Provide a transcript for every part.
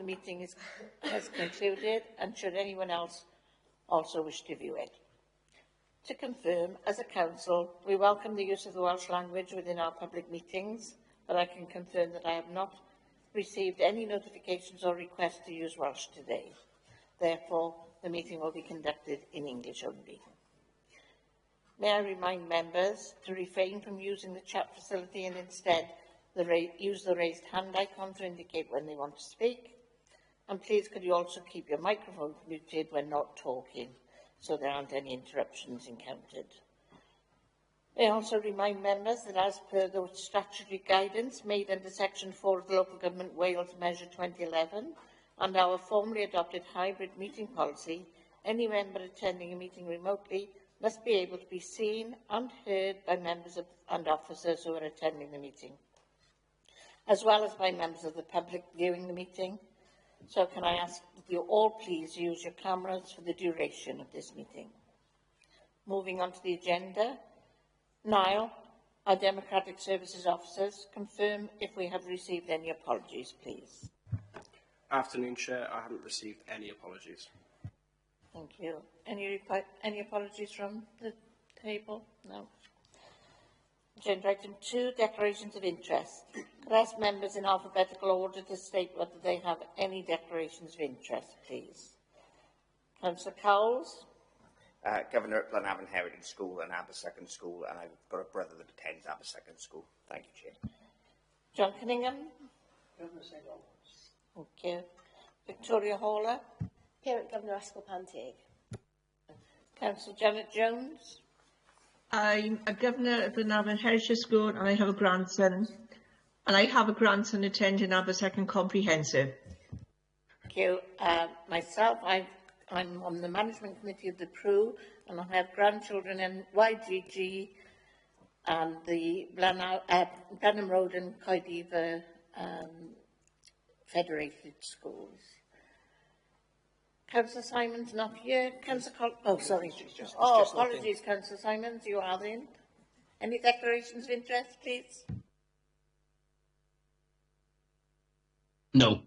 meeting has concluded, and should anyone else also wish to view it. To confirm, as a council, we welcome the use of the Welsh language within our public meetings, but I can confirm that I have not received any notifications or requests to use Welsh today. Therefore, the meeting will be conducted in English only. May I remind members to refrain from using the chat facility and instead use the raised hand icon to indicate when they want to speak. And please could you also keep your microphone muted when not talking, so there aren't any interruptions encountered. May I also remind members that as per the statutory guidance made under Section 4 of the Local Government Wales Measure 2011 and our formally adopted hybrid meeting policy, any member attending a meeting remotely must be able to be seen and heard by members and officers who are attending the meeting, as well as by members of the public viewing the meeting. So can I ask that you all please use your cameras for the duration of this meeting. Moving on to the agenda. Niall, our Democratic Services officers, confirm if we have received any apologies, please. Afternoon, Chair. I haven't received any apologies. Thank you. Any apologies from the table? No. Agenda item 2, declarations of interest. Could I ask members in alphabetical order to state whether they have any declarations of interest, please? Councillor Cowles. Governor at Blenavon Heritage School and Aberystwyth School, and I've got a brother that attends Aberystwyth School. Thank you, Chair. John Cunningham. Governor St Albans. Thank you. Victoria Haller. Parent Governor Ascol-Pantig. Councillor Janet Jones. I'm a governor at Blenavon Heritage School, and I have a grandson. And I have a grandson attending Aberystwyth Comprehensive. Thank you. Myself, I'm on the management committee of the PRU, and I have grandchildren in YGG and the Blenheim Road and Coediva Federated Schools. Councillor Simon's not here. Councillor apologies, Councillor Simons, you are in. Any declarations of interest, please? No,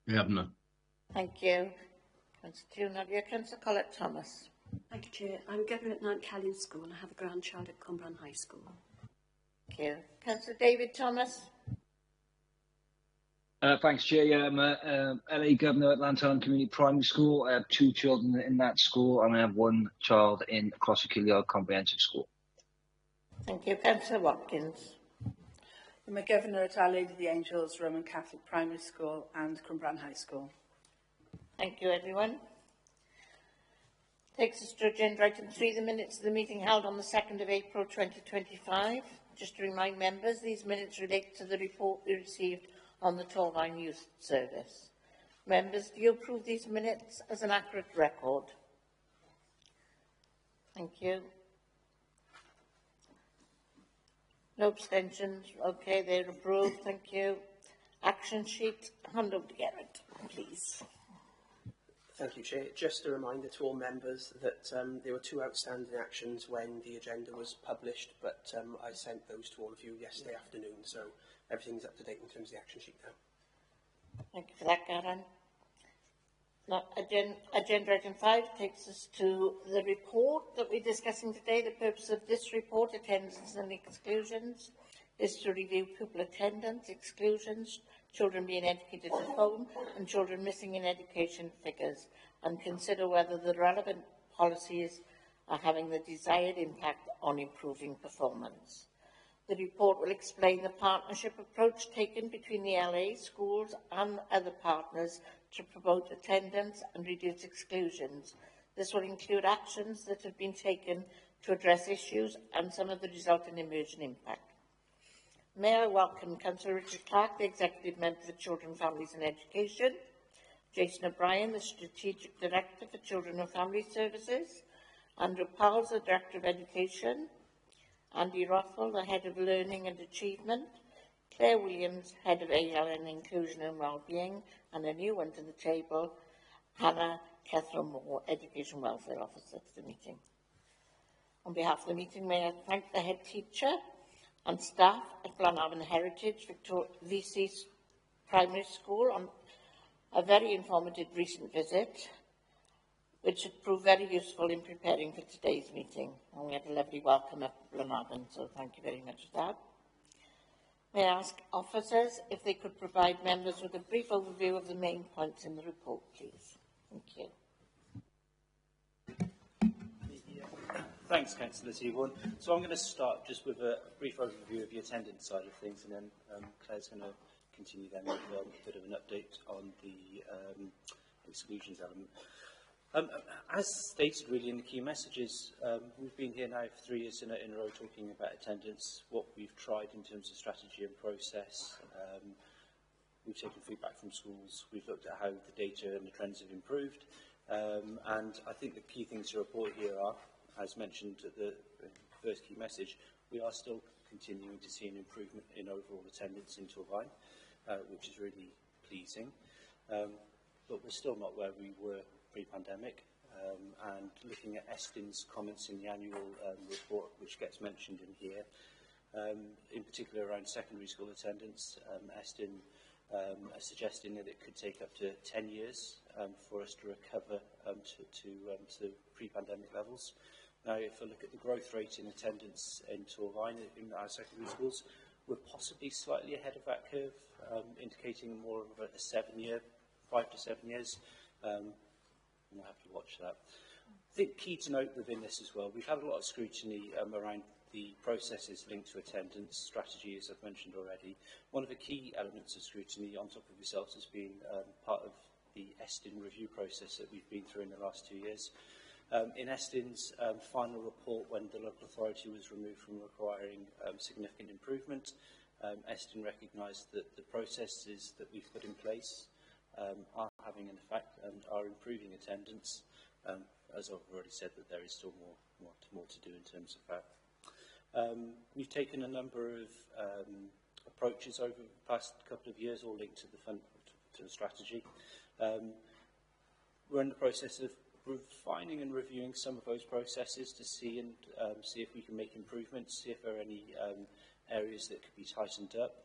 we have none. Thank you. Councillor not here. Councillor Collett Thomas. Thank you, Chair. I'm Governor at Nant Callion School and I have a grandchild at Cwmbran High School. Thank you. Councillor David Thomas. Thanks, Chair. Yeah, I'm a LA Governor at Lantern Community Primary School. I have 2 children in that school, and I have 1 child in Cross y Ceiliog Comprehensive School. Thank you. Councillor Watkins. I'm a Governor at Our Lady of the Angels Roman Catholic Primary School and Cwmbran High School. Thank you, everyone. Takes us to agenda item 3, the minutes of the meeting held on the 2nd of April 2025. Just to remind members, these minutes relate to the report we received on the Torfaen Youth Service. Members, do you approve these minutes as an accurate record? Thank you. No abstentions. Okay, they're approved. Thank you. Action sheet. Hand over to Gerard, please. Thank you, Chair. Just a reminder to all members that there were 2 outstanding actions when the agenda was published, but I sent those to all of you yesterday afternoon, so everything's up to date in terms of the action sheet now. Thank you for that, Karen. Now, agenda item 5 takes us to the report that we're discussing today. The purpose of this report, attendance and exclusions, is to review pupil attendance, exclusions, children being educated at home, and children missing in education figures, and consider whether the relevant policies are having the desired impact on improving performance. The report will explain the partnership approach taken between the LA, schools and other partners to promote attendance and reduce exclusions. This will include actions that have been taken to address issues and some of the resulting emerging impact. May I welcome Councillor Richard Clark, the Executive Member for Children, Families and Education, Jason O'Brien, the Strategic Director for Children and Family Services, Andrew Powles, the Director of Education, Andy Rothwell, the Head of Learning and Achievement, Claire Williams, Head of ALN Inclusion and Wellbeing, and a new one to the table, Hannah Catherine Moore, Education Welfare Officer to the meeting. On behalf of the meeting, may I thank the head teacher and staff at Blenavon Heritage VC Primary School a very informative recent visit, which should prove very useful in preparing for today's meeting. And we had a lovely welcome at Glenavon, so thank you very much for that. May I ask officers if they could provide members with a brief overview of the main points in the report, please. Thank you. Thanks, Councillor Seaborn. So I'm going to start just with a brief overview of the attendance side of things, and then Claire's going to continue then with a bit of an update on the exclusions element. As stated really in the key messages, we've been here now for 3 years in a row talking about attendance, what we've tried in terms of strategy and process. We've taken feedback from schools, we've looked at how the data and the trends have improved, and I think the key things to report here are, as mentioned at the first key message, we are still continuing to see an improvement in overall attendance in Torfaen, which is really pleasing. But we're still not where we were pre-pandemic. And looking at Estin's comments in the annual report, which gets mentioned in here, in particular around secondary school attendance, Estin are suggesting that it could take up to 10 years for us to recover to pre-pandemic levels. Now, if I look at the growth rate in attendance in Torfaen in our secondary schools, we're possibly slightly ahead of that curve, indicating more of a 7-year, 5 to 7 years. We'll have to watch that. I think key to note within this as well, we've had a lot of scrutiny around the processes linked to attendance strategy, as I've mentioned already. One of the key elements of scrutiny on top of yourselves has been part of the Estin review process that we've been through in the last 2 years. In Estin's final report, when the local authority was removed from requiring significant improvement, Estin recognised that the processes that we've put in place are having an effect and are improving attendance. As I've already said, that there is still more to do in terms of that. We've taken a number of approaches over the past couple of years, all linked to the strategy. We're in the process of refining and reviewing some of those processes to see if we can make improvements, see if there are any areas that could be tightened up.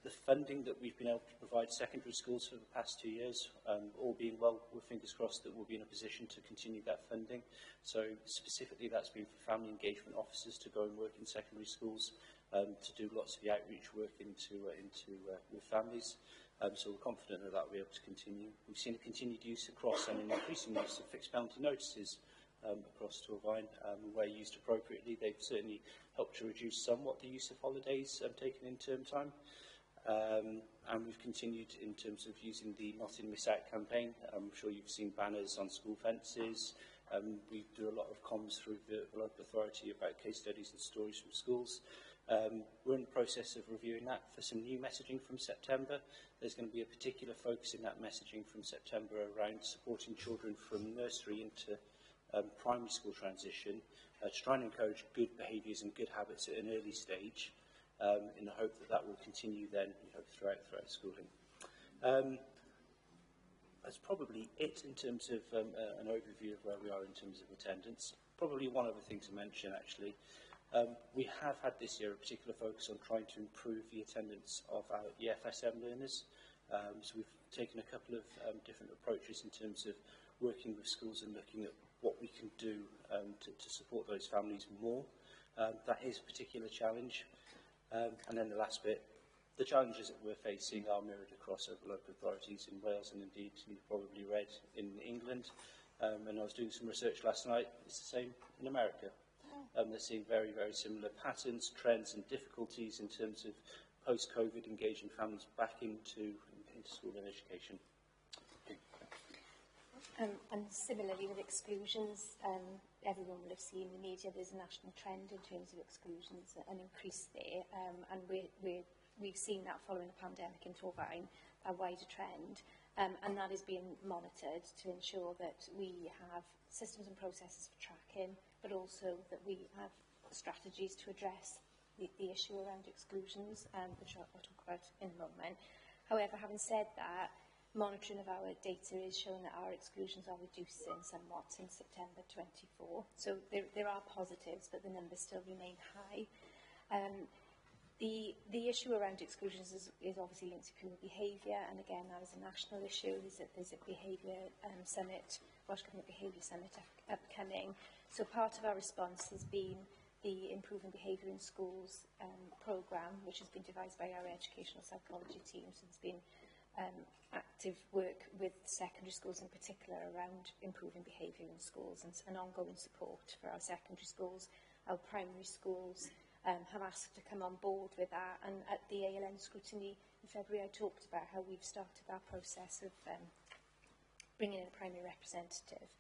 The funding that we've been able to provide secondary schools for the past 2 years, all being well, with fingers crossed that we'll be in a position to continue that funding. So specifically that's been for family engagement officers to go and work in secondary schools, to do lots of the outreach work with families. So we're confident that we'll be able to continue. We've seen a continued use across and an increasing use of fixed penalty notices across Torfaen, where used appropriately. They've certainly helped to reduce somewhat the use of holidays taken in term time. And we've continued in terms of using the Not In Miss Out campaign. I'm sure you've seen banners on school fences. We do a lot of comms through the local authority about case studies and stories from schools. We're in the process of reviewing that for some new messaging from September. There's going to be a particular focus in that messaging from September around supporting children from nursery into primary school transition, to try and encourage good behaviours and good habits at an early stage, in the hope that that will continue then throughout schooling. That's probably it in terms of an overview of where we are in terms of attendance. Probably one other thing to mention actually. We have had this year a particular focus on trying to improve the attendance of our EFSM learners. So we've taken a couple of different approaches in terms of working with schools and looking at what we can do to support those families more. That is a particular challenge. And then the last bit, the challenges that we're facing are mirrored across other local authorities in Wales, and indeed you've probably read in England. And I was doing some research last night, it's the same in America. They're seeing very, very similar patterns, trends and difficulties in terms of post-COVID engaging families back into school and education. And similarly with exclusions, everyone will have seen in the media there's a national trend in terms of exclusions, an increase there, and we've seen that following the pandemic in Torfaen, a wider trend, and that is being monitored to ensure that we have systems and processes for tracking, but also that we have strategies to address the issue around exclusions, which I'll talk about in a moment. However, having said that, monitoring of our data is showing that our exclusions are reducing somewhat since September 24. So there are positives, but the numbers still remain high. The issue around exclusions is obviously linked to pupil behaviour, and again, that is a national issue. There's a behaviour summit, Welsh Government Behaviour Summit upcoming. So part of our response has been the Improving Behaviour in Schools programme, which has been devised by our educational psychology team. So there's been active work with secondary schools in particular around improving behaviour in schools and ongoing support for our secondary schools. Our primary schools have asked to come on board with that, and at the ALN scrutiny in February I talked about how we've started our process of bringing in a primary representative.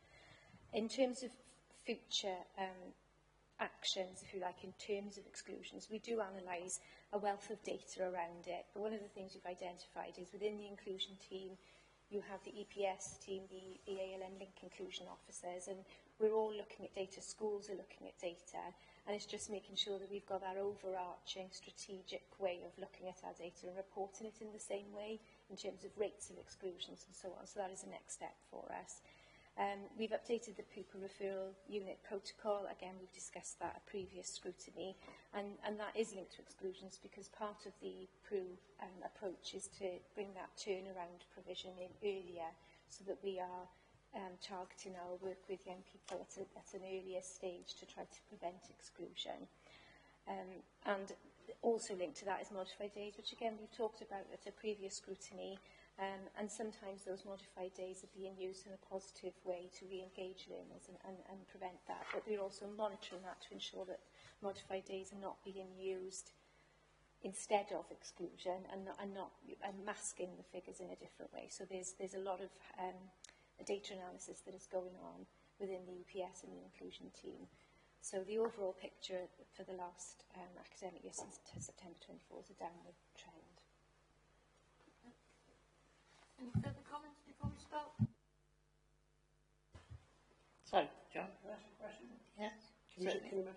In terms of future actions, if you like, in terms of exclusions, we do analyse a wealth of data around it, but one of the things we've identified is within the inclusion team you have the EPS team, the ALN link inclusion officers, and we're all looking at data, schools are looking at data, and it's just making sure that we've got our overarching strategic way of looking at our data and reporting it in the same way in terms of rates of exclusions and so on. So that is the next step for us. We've updated the pupil referral unit protocol. Again, we've discussed that at previous scrutiny, and that is linked to exclusions because part of the PRU approach is to bring that turnaround provision in earlier so that we are targeting our work with young people at an earlier stage to try to prevent exclusion. And also linked to that is modified days, which again we've talked about at a previous scrutiny. And sometimes those modified days are being used in a positive way to re-engage learners and prevent that. But we're also monitoring that to ensure that modified days are not being used instead of exclusion and masking the figures in a different way. So there's a lot of data analysis that is going on within the EPS and the inclusion team. So the overall picture for the last academic year since September 24 is a downward trend. Any further comments before we start? Sorry, John. Can I ask a question? Yes. Can you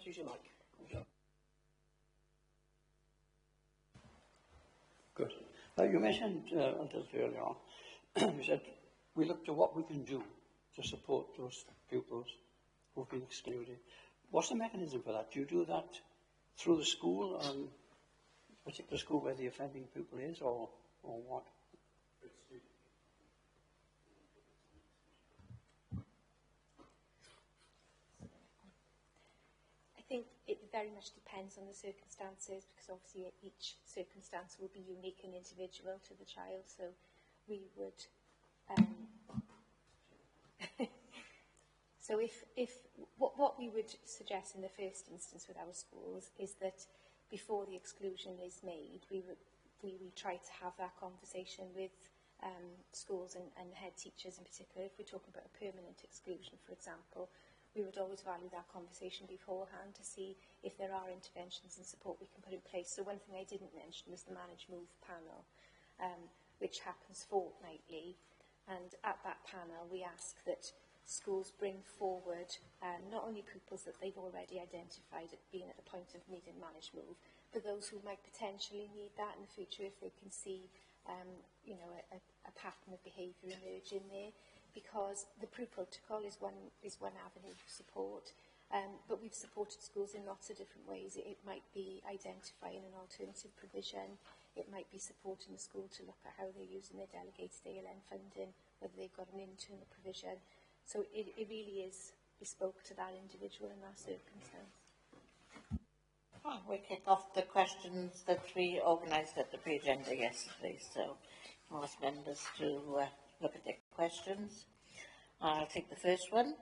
use your mic? Good. You mentioned a little earlier on, you said we look to what we can do to support those pupils who've been excluded. What's the mechanism for that? Do you do that through the school, a particular school where the offending pupil is, or what? I think it very much depends on the circumstances because obviously each circumstance will be unique and individual to the child. So we would, so what we would suggest in the first instance with our schools is that before the exclusion is made, we try to have that conversation with schools and head teachers in particular. If we're talking about a permanent exclusion, for example, we would always value that conversation beforehand to see if there are interventions and support we can put in place. So one thing I didn't mention was the Manage Move panel, which happens fortnightly. And at that panel, we ask that schools bring forward not only pupils that they've already identified at being at the point of needing Manage Move, but those who might potentially need that in the future if they can see a pattern of behaviour emerging there. Because the PRU protocol is one avenue for support, but we've supported schools in lots of different ways. It might be identifying an alternative provision, it might be supporting the school to look at how they're using their delegated ALN funding, whether they've got an internal provision. So it really is bespoke to that individual in that circumstance. Oh, we kick off the questions that we organised at the pre-agenda yesterday, so I'll ask members to look at their questions. I'll take the first one,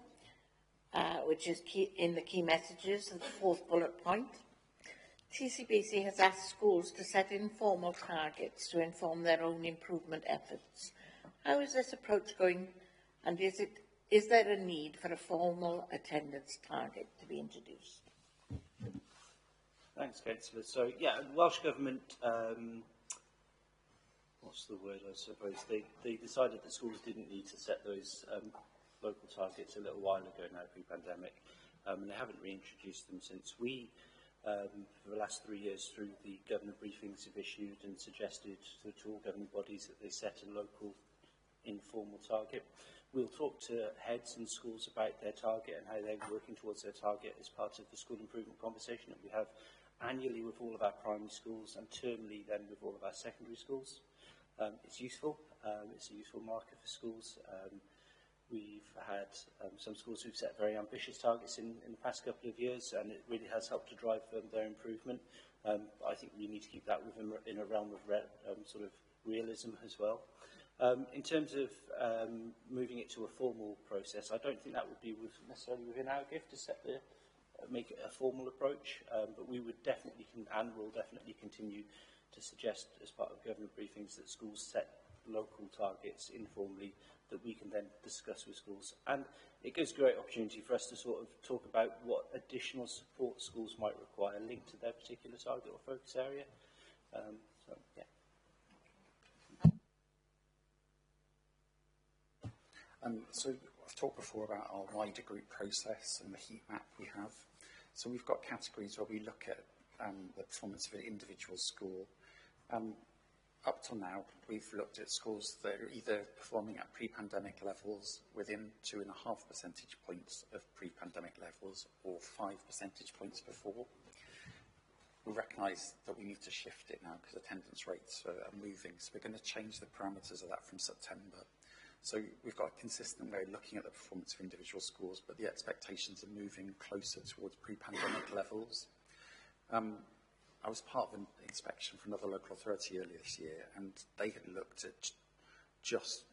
which is in the key messages, the fourth bullet point. TCBC has asked schools to set informal targets to inform their own improvement efforts. How is this approach going, and is there a need for a formal attendance target to be introduced? Thanks, Councillor. So, yeah, Welsh Government, what's the word, I suppose? They decided that schools didn't need to set those local targets a little while ago now, pre-pandemic, and they haven't reintroduced them since. We, for the last 3 years, through the Governor briefings, have issued and suggested to all governing bodies that they set a local informal target. We'll talk to heads and schools about their target and how they're working towards their target as part of the school improvement conversation that we have annually with all of our primary schools and termly then with all of our secondary schools. It's useful. It's a useful marker for schools. We've had some schools who've set very ambitious targets in the past couple of years, and it really has helped to drive their improvement. I think we need to keep that within a realm of sort of realism as well. In terms of moving it to a formal process, I don't think that would be necessarily within our gift to make it a formal approach, but we would definitely and will definitely continue to suggest as part of government briefings that schools set local targets informally that we can then discuss with schools. And it gives great opportunity for us to sort of talk about what additional support schools might require linked to their particular target or focus area. So, yeah. So I've talked before about our wider group process and the heat map we have. So we've got categories where we look at the performance of an individual school. Up till now, we've looked at schools that are either performing at pre-pandemic levels within 2.5 percentage points of pre-pandemic levels or 5 percentage points before. We recognise that we need to shift it now because attendance rates are moving. So we're going to change the parameters of that from September. So we've got a consistent way of looking at the performance of individual schools, but the expectations are moving closer towards pre-pandemic levels. I was part of an inspection for another local authority earlier this year, and they had looked at just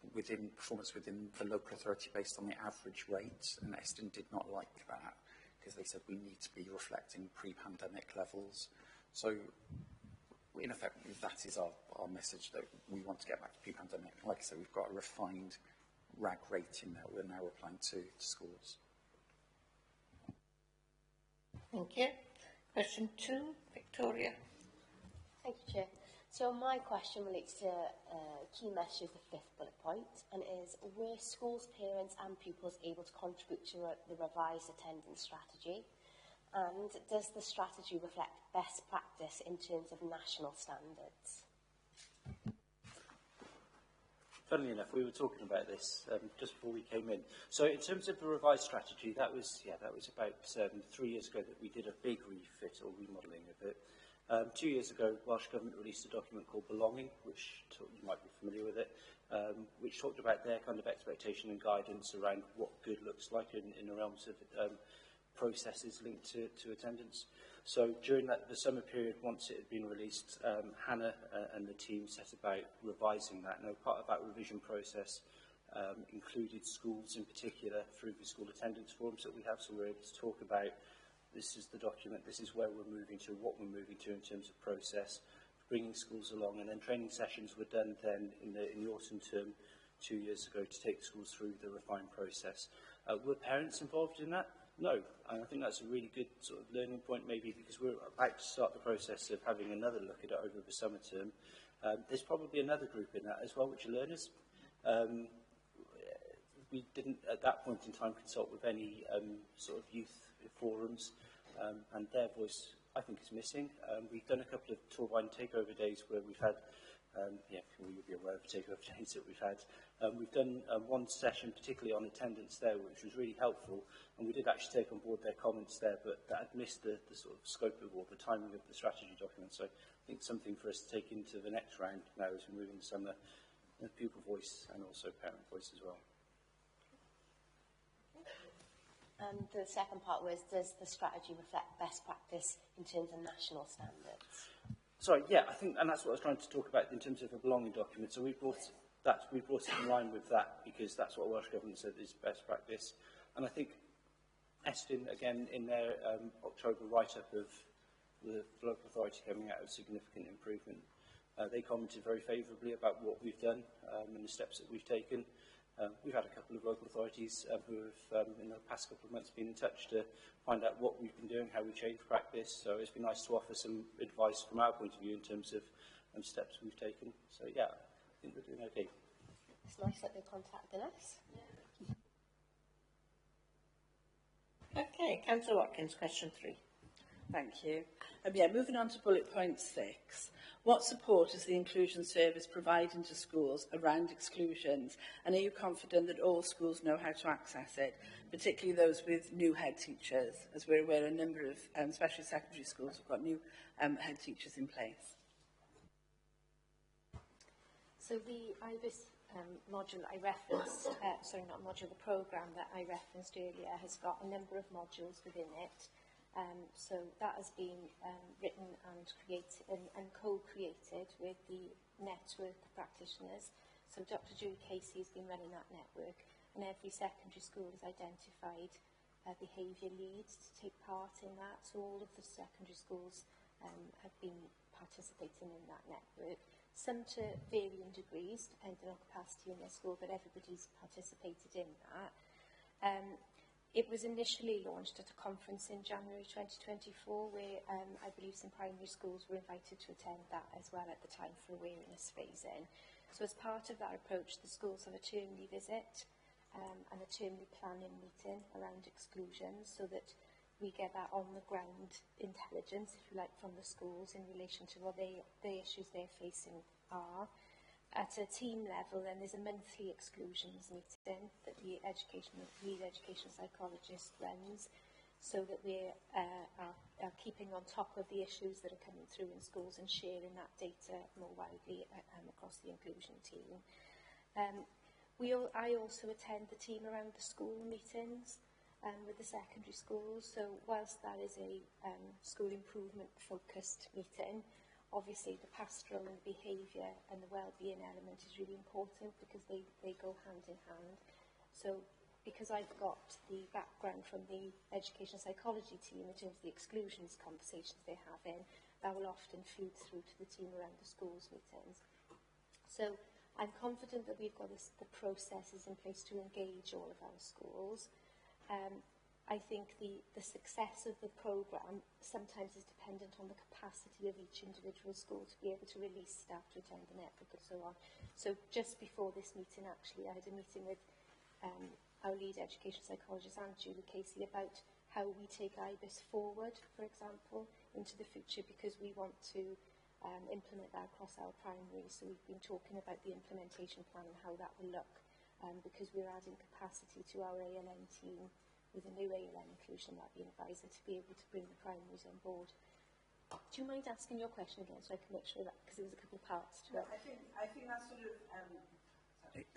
performance within the local authority based on the average rate, and Eston did not like that because they said we need to be reflecting pre-pandemic levels. So in effect, that is our message, that we want to get back to pre-pandemic. Like I said, we've got a refined RAG rating that we're now applying to schools. Thank you. Question 2, Victoria. Thank you, Chair. So my question relates to key message of the 5th bullet point, and is, were schools, parents and pupils able to contribute to the revised attendance strategy? And does the strategy reflect best practice in terms of national standards? Funnily enough, we were talking about this just before we came in. So in terms of the revised strategy, that was about 3 years ago that we did a big refit or remodelling of it. 2 years ago, Welsh Government released a document called Belonging, which you might be familiar with it, which talked about their kind of expectation and guidance around what good looks like in the realms of processes linked to attendance. So during the summer period, once it had been released, Hannah and the team set about revising that. Now, part of that revision process included schools in particular through the school attendance forums that we have, so we're able to talk about this is the document, this is where we're moving to, what we're moving to in terms of process, bringing schools along, and then training sessions were done then in the autumn term 2 years ago to take schools through the refined process. Were parents involved in that? No, and I think that's a really good sort of learning point, maybe because we're about to start the process of having another look at it over the summer term. There's probably another group in that as well, which are learners. We didn't at that point in time consult with any sort of youth forums, and their voice, I think, is missing. We've done a couple of Torvine takeover days where we've had, you'll be aware of the takeover days that we've had. We've done one session particularly on attendance there, which was really helpful, and we did actually take on board their comments there, but that had missed the sort of scope of or the timing of the strategy document. So I think something for us to take into the next round now as we move into summer, pupil voice and also parent voice as well. And the second part was, does the strategy reflect best practice in terms of national standards? Sorry, yeah, I think, and that's what I was trying to talk about in terms of a belonging document. So we brought it in line with that because that's what Welsh Government said is best practice. And I think Eston, again, in their October write-up of the local authority coming out of significant improvement, they commented very favourably about what we've done and the steps that we've taken. We've had a couple of local authorities who have, in the past couple of months, been in touch to find out what we've been doing, how we change practice. So it's been nice to offer some advice from our point of view in terms of steps we've taken. So yeah, I think we're doing okay. It's nice that they contacted us. Okay, Councillor Watkins, question 3. Thank you. Moving on to bullet point 6. What support is the inclusion service providing to schools around exclusions? And are you confident that all schools know how to access it, particularly those with new head teachers? As we're aware, a number of, especially secondary schools, have got new head teachers in place. So the IBIS module I referenced, the programme that I referenced earlier has got a number of modules within it. So that has been written and created and co-created with the network of practitioners. So Dr. Julie Casey has been running that network, and every secondary school has identified behaviour leads to take part in that. So all of the secondary schools have been participating in that network. Some to varying degrees, depending on capacity in their school, but everybody's participated in that. It was initially launched at a conference in January 2024, where I believe some primary schools were invited to attend that as well at the time for awareness raising. So as part of that approach, the schools have a termly visit and a termly planning meeting around exclusions, so that we get that on-the-ground intelligence, if you like, from the schools in relation to what the issues they're facing are. At a team level, then there's a monthly exclusions meeting that the lead education psychologist runs, so that we are keeping on top of the issues that are coming through in schools and sharing that data more widely across the inclusion team. I also attend the team around the school meetings with the secondary schools. So whilst that is a school improvement focused meeting, obviously the pastoral and behaviour and the wellbeing element is really important, because they go hand in hand. So because I've got the background from the education psychology team in terms of the exclusions conversations they're having, that will often feed through to the team around the schools meetings. So I'm confident that we've got the processes in place to engage all of our schools. I think the success of the programme sometimes is dependent on the capacity of each individual school to be able to release staff to attend the network and so on. So just before this meeting, actually, I had a meeting with our lead education psychologist and Julie Casey about how we take IBIS forward, for example, into the future, because we want to implement that across our primaries. So we've been talking about the implementation plan and how that will look, because we're adding capacity to our ALM team with a new ALM inclusion wellbeing advisor to be able to bring the primaries on board. Do you mind asking your question again, so I can make sure that, because there was a couple of parts to it?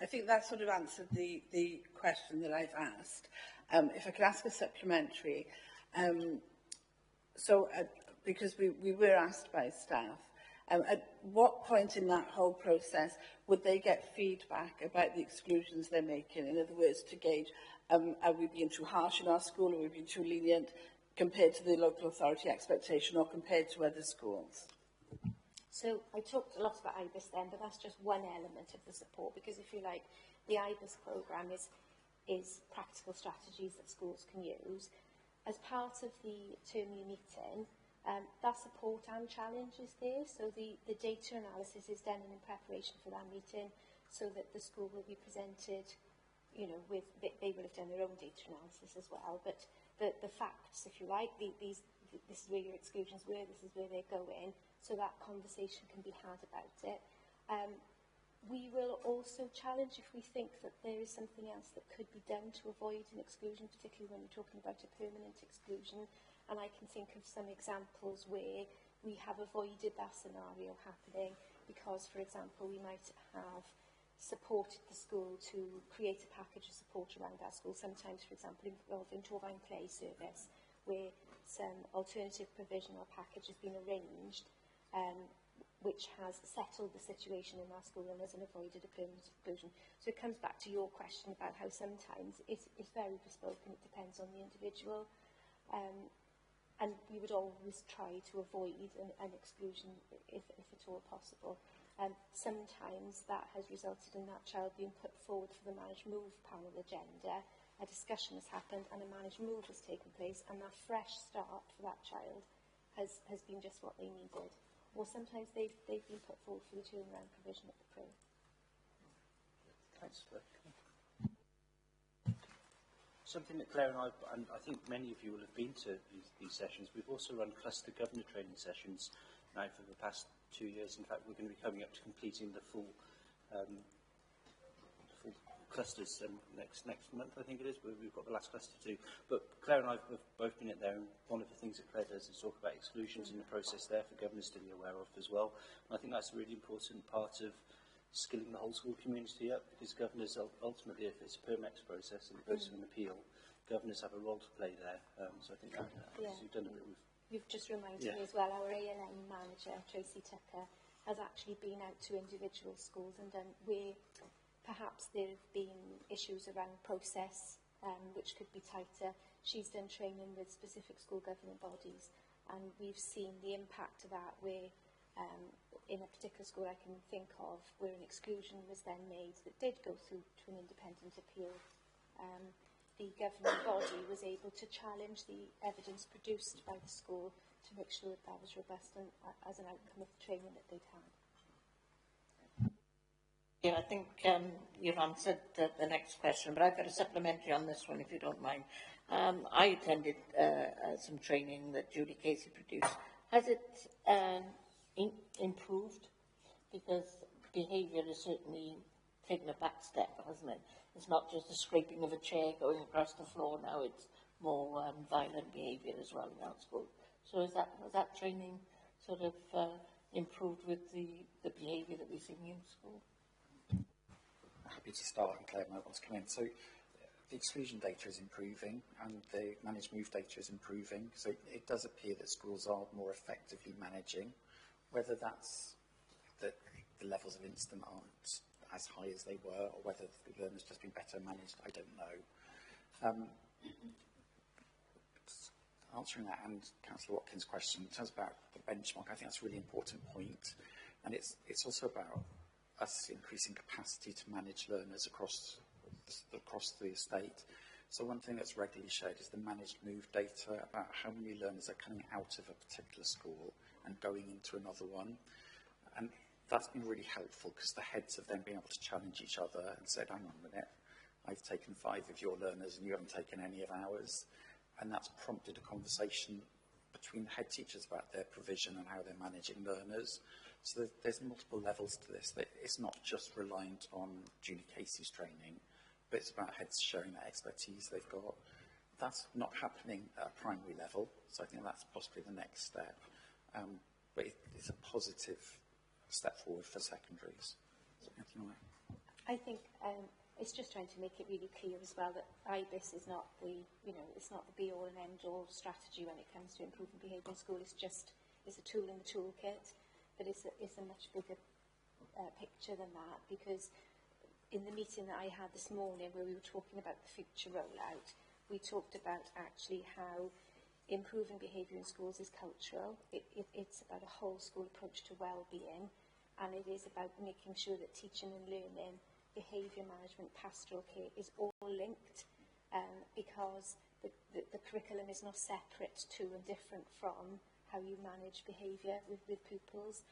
I think that sort of answered the question that I've asked. If I could ask a supplementary, because we were asked by staff, at what point in that whole process would they get feedback about the exclusions they're making? In other words, to gauge, are we being too harsh in our school, or are we being too lenient compared to the local authority expectation or compared to other schools? So I talked a lot about IBIS then, but that's just one element of the support, because if you like, the IBIS programme is practical strategies that schools can use. As part of the termly meeting, that support and challenge is there. So the data analysis is done in preparation for that meeting, so that the school will be presented, you know, they will have done their own data analysis as well, but the facts, if you like, this is where your exclusions were, this is where they're going, so that conversation can be had about it. We will also challenge if we think that there is something else that could be done to avoid an exclusion, particularly when we're talking about a permanent exclusion. And I can think of some examples where we have avoided that scenario happening because, for example, we might have supported the school to create a package of support around that school, sometimes, for example, involving Torvine Play service, where some alternative provision or package has been arranged, which has settled the situation in our school and has avoided a permanent exclusion. So it comes back to your question about how sometimes it's very bespoke and it depends on the individual. And we would always try to avoid an exclusion if at all possible. Sometimes that has resulted in that child being put forward for the Manage Move panel agenda. A discussion has happened and a Manage Move has taken place, and that fresh start for that child has been just what they needed. Or sometimes they've been put forward for the turnaround provision at the Pro. Something that Claire and I think many of you will have been to these sessions. We've also run cluster governor training sessions now for the past 2 years. In fact, we're going to be coming up to completing the full clusters next month, I think it is. We've got the last cluster too. But Claire and I have both been at there, and one of the things that Claire does is talk about exclusions in the process there for governors to be aware of as well. And I think that's a really important part of skilling the whole school community up, because governors ultimately, if it's a Permex process and it goes to an appeal, governors have a role to play there. So I think that you've done a bit with. You've just reminded me as well, our ALM manager, Tracy Tucker, has actually been out to individual schools and done where perhaps there have been issues around process which could be tighter. She's done training with specific school governing bodies, and we've seen the impact of that where in a particular school I can think of where an exclusion was then made that did go through to an independent appeal. The governing body was able to challenge the evidence produced by the school to make sure that that was robust and as an outcome of the training that they'd had. Yeah, I think you've answered the next question, but I've got a supplementary on this one, if you don't mind. I attended some training that Judy Casey produced. Has it improved? Because behaviour has certainly taken a back step, hasn't it? It's not just the scraping of a chair going across the floor now, it's more violent behaviour as well in our school. So has that training sort of improved with the behaviour that we're seeing in school? Happy to start, and Claire might want to come in. So the exclusion data is improving and the managed move data is improving. So it does appear that schools are more effectively managing. Whether that's that the levels of incident aren't as high as they were, or whether the learners just been better managed, I don't know. Answering that and Councillor Watkins' question, in terms about the benchmark, I think that's a really important point. And it's also about us increasing capacity to manage learners across the estate. So one thing that's regularly shared is the managed move data about how many learners are coming out of a particular school and going into another one. And that's been really helpful because the heads have then been able to challenge each other and said, hang on a minute, I've taken 5 of your learners and you haven't taken any of ours. And that's prompted a conversation between the head teachers about their provision and how they're managing learners. So there's multiple levels to this. It's not just reliant on Julie Casey's training, but it's about heads sharing that expertise they've got. That's not happening at a primary level, so I think that's possibly the next step. But it's a positive step forward for secondaries. I think it's just trying to make it really clear as well that IBIS is not the, it's not the be-all and end-all strategy when it comes to improving behaviour in school. It's a tool in the toolkit, but it's a much bigger picture than that, because in the meeting that I had this morning where we were talking about the future rollout, we talked about actually how improving behaviour in schools is cultural. It's about a whole school approach to well-being, and it is about making sure that teaching and learning, behaviour management, pastoral care is all linked, because the curriculum is not separate to and different from how you manage behaviour with pupils.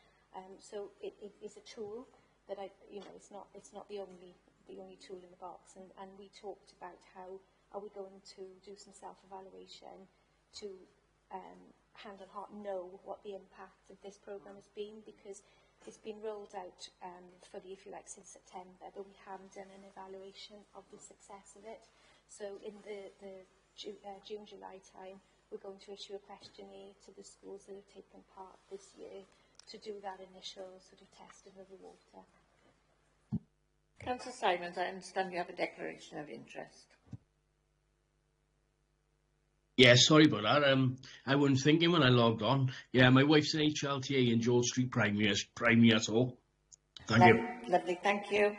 So it is a tool that it's not the only tool in the box, and we talked about how are we going to do some self-evaluation to hand on heart know what the impact of this programme has been, because it's been rolled out fully, if you like, since September, but we haven't done an evaluation of the success of it. So in the June, July time, we're going to issue a questionnaire to the schools that have taken part this year to do that initial sort of testing of the water. Councillor Simons, I understand you have a declaration of interest. Yeah, sorry about that. I wasn't thinking when I logged on. Yeah, my wife's an HLTA in George Street Primary at all. Thank you. Lovely, thank you.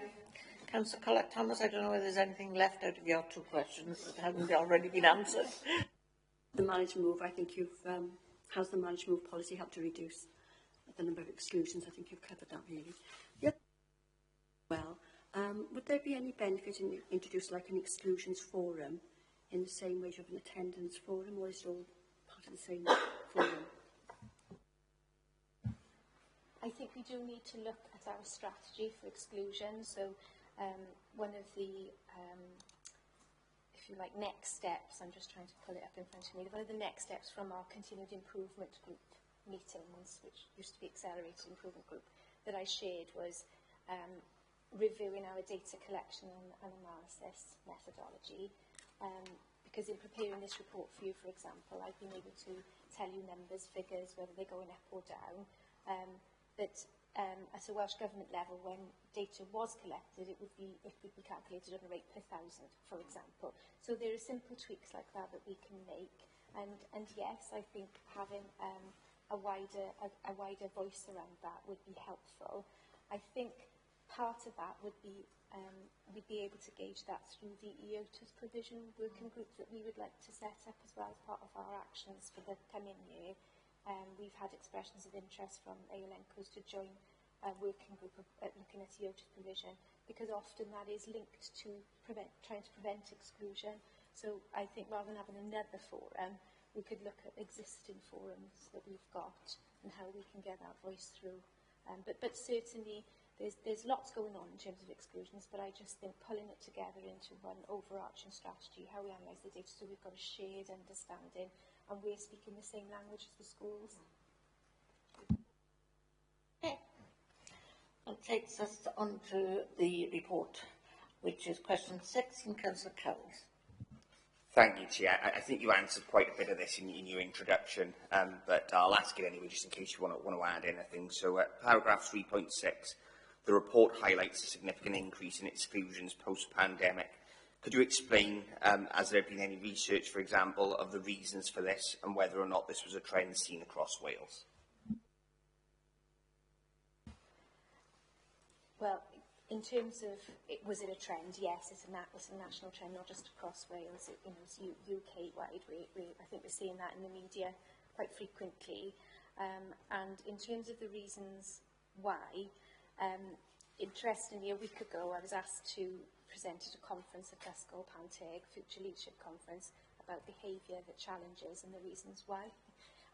Councillor Collett-Thomas, I don't know whether there's anything left out of your 2 questions that haven't already been answered. The managed move, I think how's the managed move policy helped to reduce the number of exclusions? I think you've covered that really. Yep. Well, would there be any benefit in introducing like an exclusions forum in the same way you have an attendance forum, or is it all part of the same forum? I think we do need to look at our strategy for exclusion. So one of the, if if you like, next steps, I'm just trying to pull it up in front of me, one of the next steps from our continued improvement group meetings, which used to be Accelerated Improvement Group, that I shared was reviewing our data collection and analysis methodology. Because in preparing this report for you, for example, I've been able to tell you numbers, figures, whether they're going up or down, that at a Welsh Government level, when data was collected, it would be calculated on a rate per thousand, for example. So there are simple tweaks like that that we can make. And yes, I think having a wider voice around that would be helpful. I think part of that would be we'd be able to gauge that through the EOTAS provision working group that we would like to set up as well as part of our actions for the coming year. We've had expressions of interest from ALNCOs to join a working group looking at EOTAS provision, because often that is linked to trying to prevent exclusion. So I think rather than having another forum, we could look at existing forums that we've got and how we can get that voice through. But certainly there's lots going on in terms of exclusions, but I just think pulling it together into one overarching strategy, how we analyse the data, so we've got a shared understanding and we're speaking the same language as the schools. Okay. That takes us on to the report, which is question 6 from Councillor Cowles. Thank you, Chair. I think you answered quite a bit of this in your introduction, but I'll ask it anyway, just in case you want to add anything. So, paragraph 3.6, the report highlights a significant increase in exclusions post-pandemic. Could you explain, has there been any research, for example, of the reasons for this and whether or not this was a trend seen across Wales? Well, in terms of, was it a trend? Yes, it's a national trend, not just across Wales. It's UK-wide. I think we're seeing that in the media quite frequently. And in terms of the reasons why, interestingly, a week ago, I was asked to present at a conference at Glasgow Panteg, Future Leadership Conference, about behaviour that challenges and the reasons why.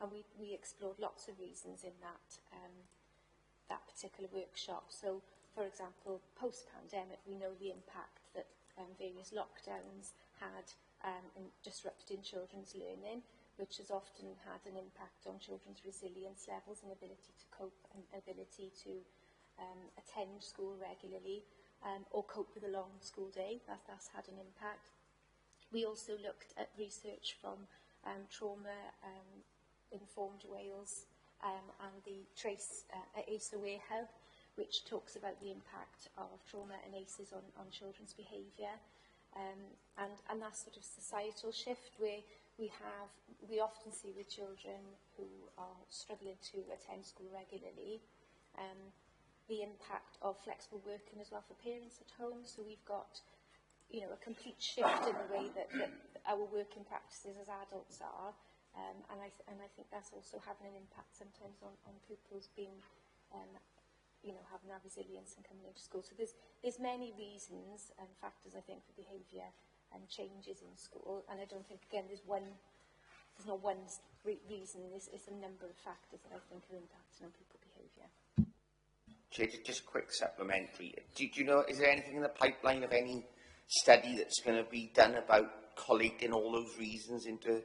And we explored lots of reasons in that particular workshop. So, for example, post-pandemic, we know the impact that various lockdowns had in disrupting children's learning, which has often had an impact on children's resilience levels and ability to cope and ability to attend school regularly or cope with a long school day. That's had an impact. We also looked at research from Trauma Informed Wales and the Trace ACE Aware Hub, which talks about the impact of trauma and ACEs on children's behaviour. And that sort of societal shift where we often see with children who are struggling to attend school regularly, the impact of flexible working as well for parents at home. So we've got, a complete shift in the way that our working practices as adults are. And I think that's also having an impact sometimes on pupils being, having that resilience and coming into school. So there's many reasons and factors, I think, for behaviour and changes in school. And I don't think, again, there's not one reason. It's a number of factors that I think are impacting on people behaviour. Just a quick supplementary. Do you know, is there anything in the pipeline of any study that's going to be done about collating all those reasons into,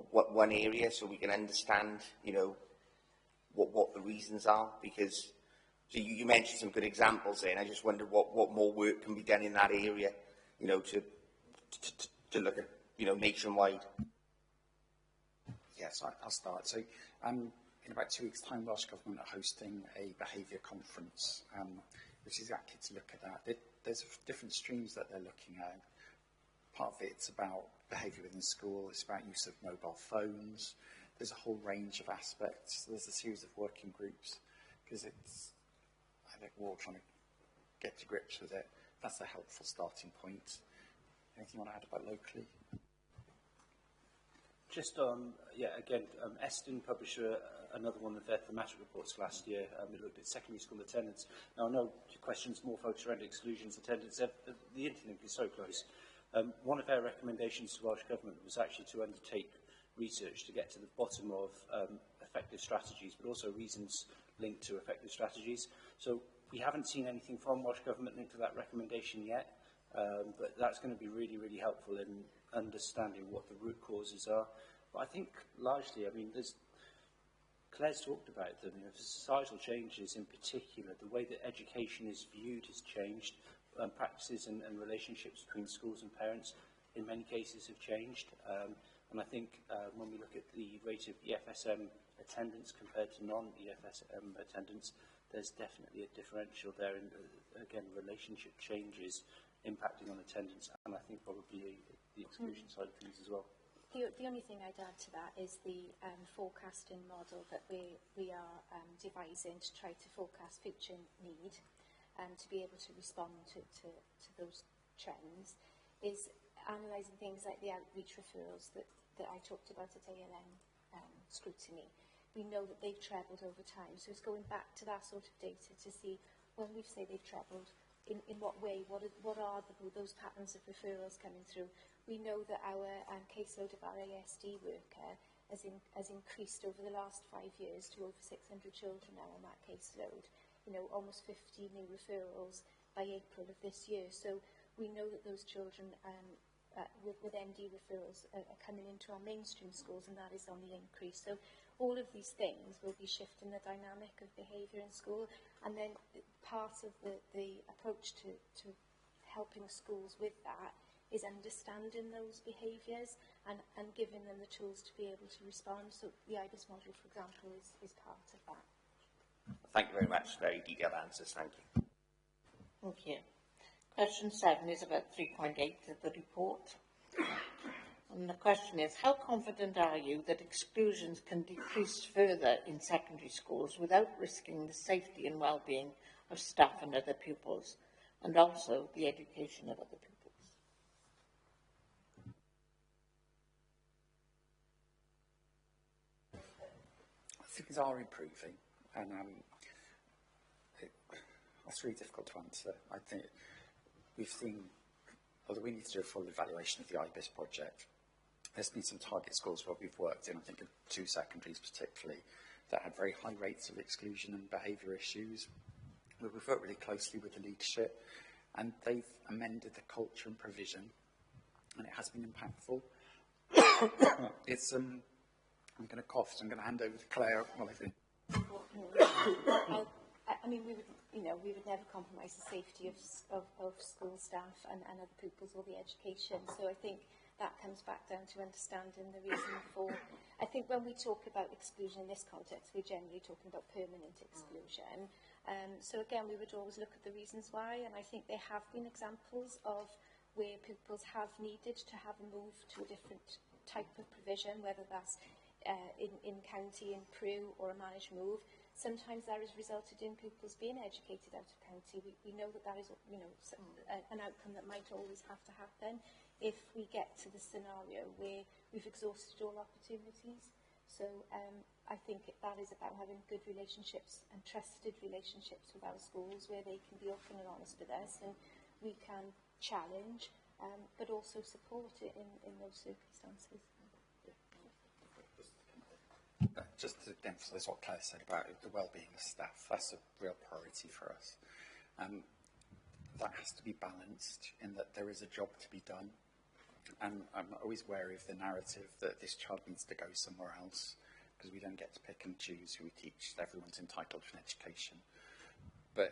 what one area, so we can understand, what the reasons are? Because so you mentioned some good examples there, and I just wondered what more work can be done in that area, to look at, nationwide. Yes, I'll start. So, in about 2 weeks' time, Welsh Government are hosting a behaviour conference, which is exactly to look at that. There's different streams that they're looking at. Part of it's about behaviour within school. It's about use of mobile phones. There's a whole range of aspects. There's a series of working groups, because I think we're all trying to get to grips with it. That's a helpful starting point. Anything you want to add about locally? Just Eston published another one of their thematic reports last year. We looked at secondary school attendance. Now, I know your questions more focused around exclusions attendance. The interlink is so close. One of their recommendations to Welsh Government was actually to undertake research to get to the bottom of effective strategies, but also reasons linked to effective strategies. So we haven't seen anything from Welsh Government linked to that recommendation yet. But that's going to be really, really helpful in understanding what the root causes are. But I think largely, I mean, Claire's talked about them. You know, societal changes in particular, the way that education is viewed has changed. Practices and relationships between schools and parents in many cases have changed. And I think when we look at the rate of EFSM attendance compared to non-EFSM attendance, there's definitely a differential there. And again, relationship changes impacting on attendance, and I think probably the exclusion side of things as well. The only thing I'd add to that is the forecasting model that we are devising to try to forecast future need and to be able to respond to those trends is analysing things like the outreach referrals that I talked about at ALM Scrutiny. We know that they've trebled over time, so it's going back to that sort of data to see when we say they've trebled, in what way, what are those patterns of referrals coming through. We know that our caseload of our ASD worker has increased over the last 5 years to over 600 children now on that caseload. You know, almost 50 new referrals by April of this year. So we know that those children with MD referrals are coming into our mainstream schools, and that is on the increase. So all of these things will be shifting the dynamic of behaviour in school, and then part of the approach to helping schools with that is understanding those behaviours and giving them the tools to be able to respond. So the IBIS model, for example, is part of that. Thank you very much. Very detailed answers. Thank you. Thank you. Question 7 is about 3.8 of the report. And the question is, how confident are you that exclusions can decrease further in secondary schools without risking the safety and well-being of staff and other pupils, and also the education of other pupils? Things are improving, and that's really difficult to answer. I think we've seen, although we need to do a full evaluation of the IBIS project, there's been some target schools where we've worked in, I think, in 2 secondaries particularly, that had very high rates of exclusion and behaviour issues. We've worked really closely with the leadership, and they've amended the culture and provision, and it has been impactful. I'm going to cough, so I'm going to hand over to Claire while I think. I mean, we would never compromise the safety of school staff and other pupils or the education. So I think that comes back down to understanding the reason for. I think when we talk about exclusion in this context, we're generally talking about permanent exclusion. So again, we would always look at the reasons why, and I think there have been examples of where pupils have needed to have a move to a different type of provision, whether that's in county, in Peru, or a managed move. Sometimes that has resulted in pupils being educated out of county. We know that is, you know, an outcome that might always have to happen if we get to the scenario where we've exhausted all opportunities. So I think that is about having good relationships and trusted relationships with our schools where they can be open and honest with us, and we can challenge, but also support it in those circumstances. Just to emphasise what Claire said about the well-being of staff, that's a real priority for us. That has to be balanced in that there is a job to be done. And I'm always wary of the narrative that this child needs to go somewhere else, because we don't get to pick and choose who we teach. Everyone's entitled to an education. But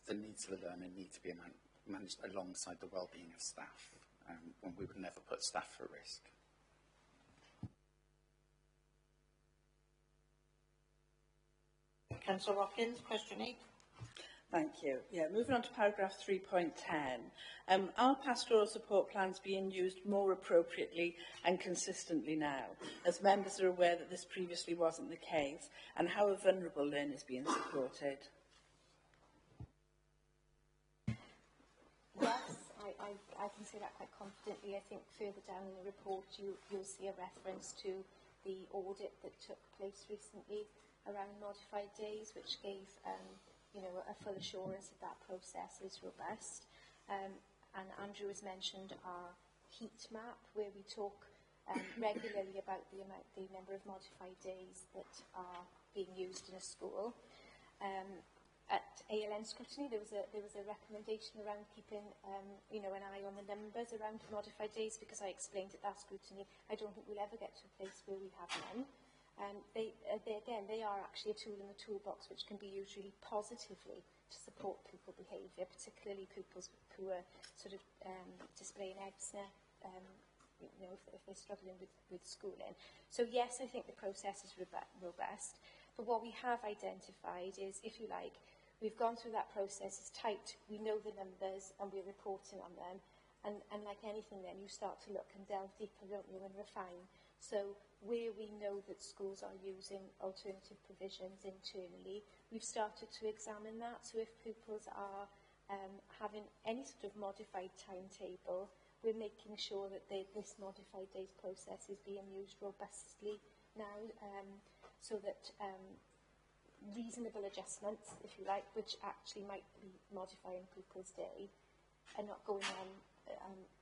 the needs of the learner need to be managed alongside the well-being of staff, when we would never put staff at risk. Councillor Watkins, question 8. Thank you. Yeah, moving on to paragraph 3.10. Are pastoral support plans being used more appropriately and consistently now, as members are aware that this previously wasn't the case, and how are vulnerable learners being supported? Yes, I can say that quite confidently. I think further down in the report you'll see a reference to the audit that took place recently around modified days, which gave a full assurance that that process is robust. And Andrew has mentioned our heat map, where we talk regularly about the number of modified days that are being used in a school. at ALN Scrutiny, there was a recommendation around keeping you know, an eye on the numbers around modified days, because I explained at that scrutiny, I don't think we'll ever get to a place where we have none. They are actually a tool in the toolbox which can be used really positively to support pupil behaviour, particularly pupils who are sort of displaying eczema, you know, if they're struggling with schooling. So yes, I think the process is robust, but what we have identified is, if you like, we've gone through that process, it's tight, we know the numbers and we're reporting on them, and like anything then, you start to look and delve deeper, don't you, and refine. So where we know that schools are using alternative provisions internally, we've started to examine that. So if pupils are having any sort of modified timetable, we're making sure that this modified days process is being used robustly now, so that reasonable adjustments, if you like, which actually might be modifying pupils' day, are not going on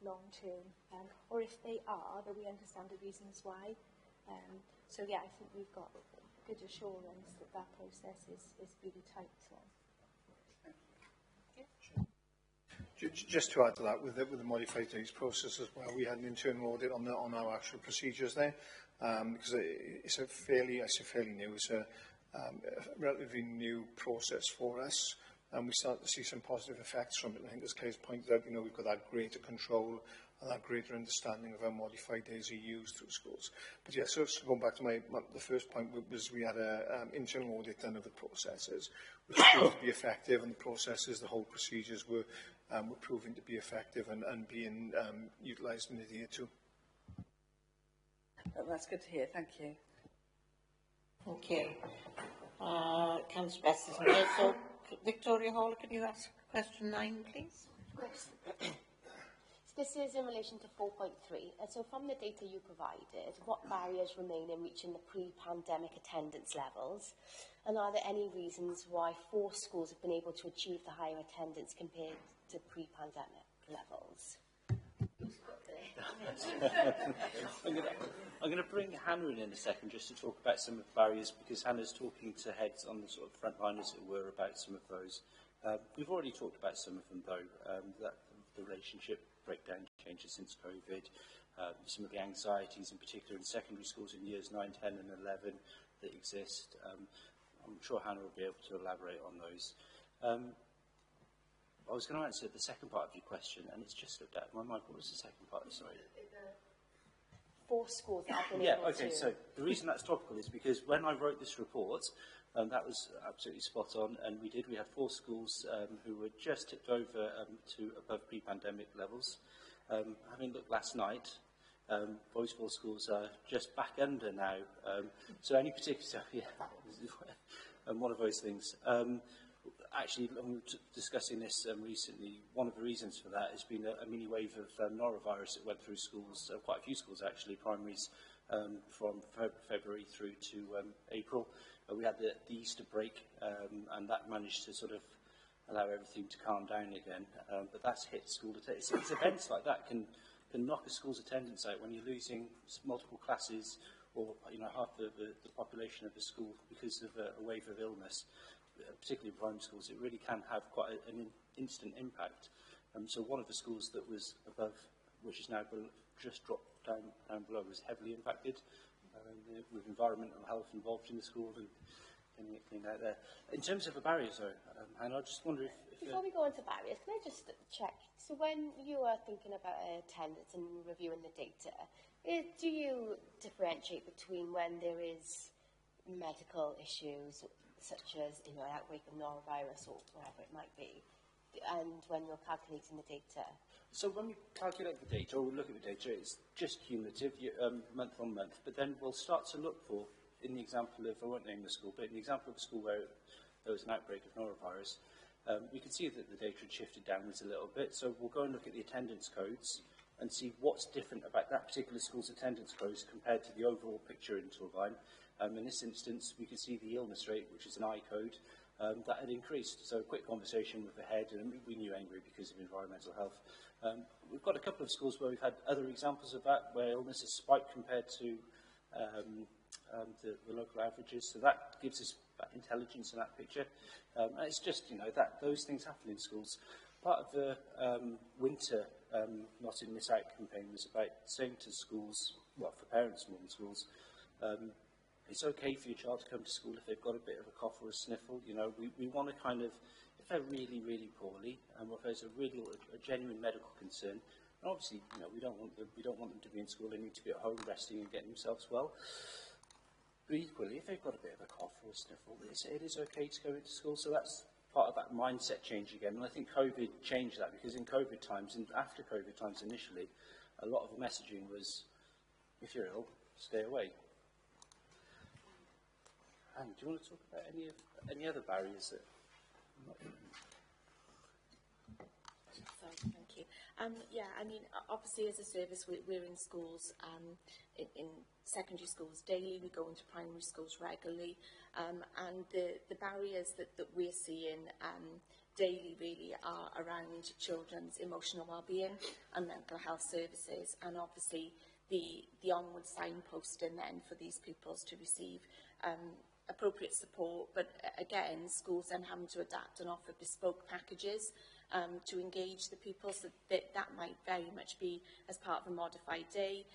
long term, or if they are, that we understand the reasons why. So yeah, I think we've got good assurance that that process is really tight now. Just to add to that, with the modified days process as well, we had an internal audit on our actual procedures there, because it's a fairly new, it's a relatively new process for us, and we start to see some positive effects from it. I think, as Kay's pointed out, you know, we've got that greater control and that greater understanding of how modified days are used through schools. But yeah, so going back to the first point, was we had an internal audit done of the processes, which proved to be effective, and the processes, the whole procedures were proving to be effective and being utilised and adhered to. That's good to hear. Thank you. Thank you. Councillor Best isn't here, so Victoria Hall, can you ask question 9, please? Of course. So this is in relation to 4.3. So from the data you provided, what barriers remain in reaching the pre-pandemic attendance levels? And are there any reasons why 4 schools have been able to achieve the higher attendance compared to pre-pandemic levels? I'm going to bring Hannah in a second just to talk about some of the barriers, because Hannah's talking to heads on the sort of front line, as it were, about some of those. We've already talked about some of them, though, that the relationship breakdown changes since COVID, some of the anxieties, in particular in secondary schools in years 9, 10 and 11 that exist. I'm sure Hannah will be able to elaborate on those. I was going to answer the second part of your question, and it's just slipped out of my mind. What was the second part? Sorry. 4 schools that have been able okay, to... so the reason that's topical is because when I wrote this report, that was absolutely spot on, and we had 4 schools who were just tipped over to above pre-pandemic levels. Having looked last night, those 4 schools are just back under now. So any particular... Yeah, one of those things. Actually, discussing this recently, one of the reasons for that has been a mini wave of norovirus that went through schools, quite a few schools actually, primaries, from February through to April. We had the Easter break, and that managed to sort of allow everything to calm down again. But that's hit school attendance. It's events like that can knock a school's attendance out when you're losing multiple classes, or half the population of the school because of a wave of illness. Particularly in primary schools, it really can have quite an instant impact. So one of the schools that was above, which is now just dropped down below, was heavily impacted with environmental health involved in the school and getting it cleaned out there. In terms of the barriers, though, and I just wonder if... Before we go into barriers, can I just check? So when you are thinking about attendance and reviewing the data, do you differentiate between when there is medical issues, such as an outbreak of norovirus or whatever it might be, and when you're calculating the data? So when we calculate the data, or we look at the data, it's just cumulative, month on month, but then we'll start to look for, in the example of, I won't name the school, but in the example of a school where there was an outbreak of norovirus, we can see that the data had shifted downwards a little bit, so we'll go and look at the attendance codes and see what's different about that particular school's attendance codes compared to the overall picture in Tourvine. In this instance, we can see the illness rate, which is an I code, that had increased. So a quick conversation with the head, and we knew angry because of environmental health. We've got a couple of schools where we've had other examples of that, where illness has spiked compared to the local averages. So that gives us intelligence in that picture. And it's just, you know, that those things happen in schools. Part of the winter Not in Miss Out campaign was about saying to schools, well, for parents more than schools, it's okay for your child to come to school if they've got a bit of a cough or a sniffle. You know, we want to kind of, if they're really, really poorly, and if there's a genuine medical concern, and obviously, you know, we don't want them to be in school. They need to be at home resting and getting themselves well. But equally, if they've got a bit of a cough or a sniffle, it is okay to go into school. So that's part of that mindset change again. And I think COVID changed that, because in COVID times, and after COVID times initially, a lot of the messaging was, if you're ill, stay away. And do you want to talk about any other barriers that? Sorry, thank you. Yeah, I mean, obviously as a service, we're in schools, in secondary schools daily, we go into primary schools regularly, and the barriers that we're seeing daily really are around children's emotional well-being and mental health services, and obviously the onward signposting then for these pupils to receive appropriate support, but again, schools then having to adapt and offer bespoke packages to engage the pupils. So that might very much be as part of a modified day,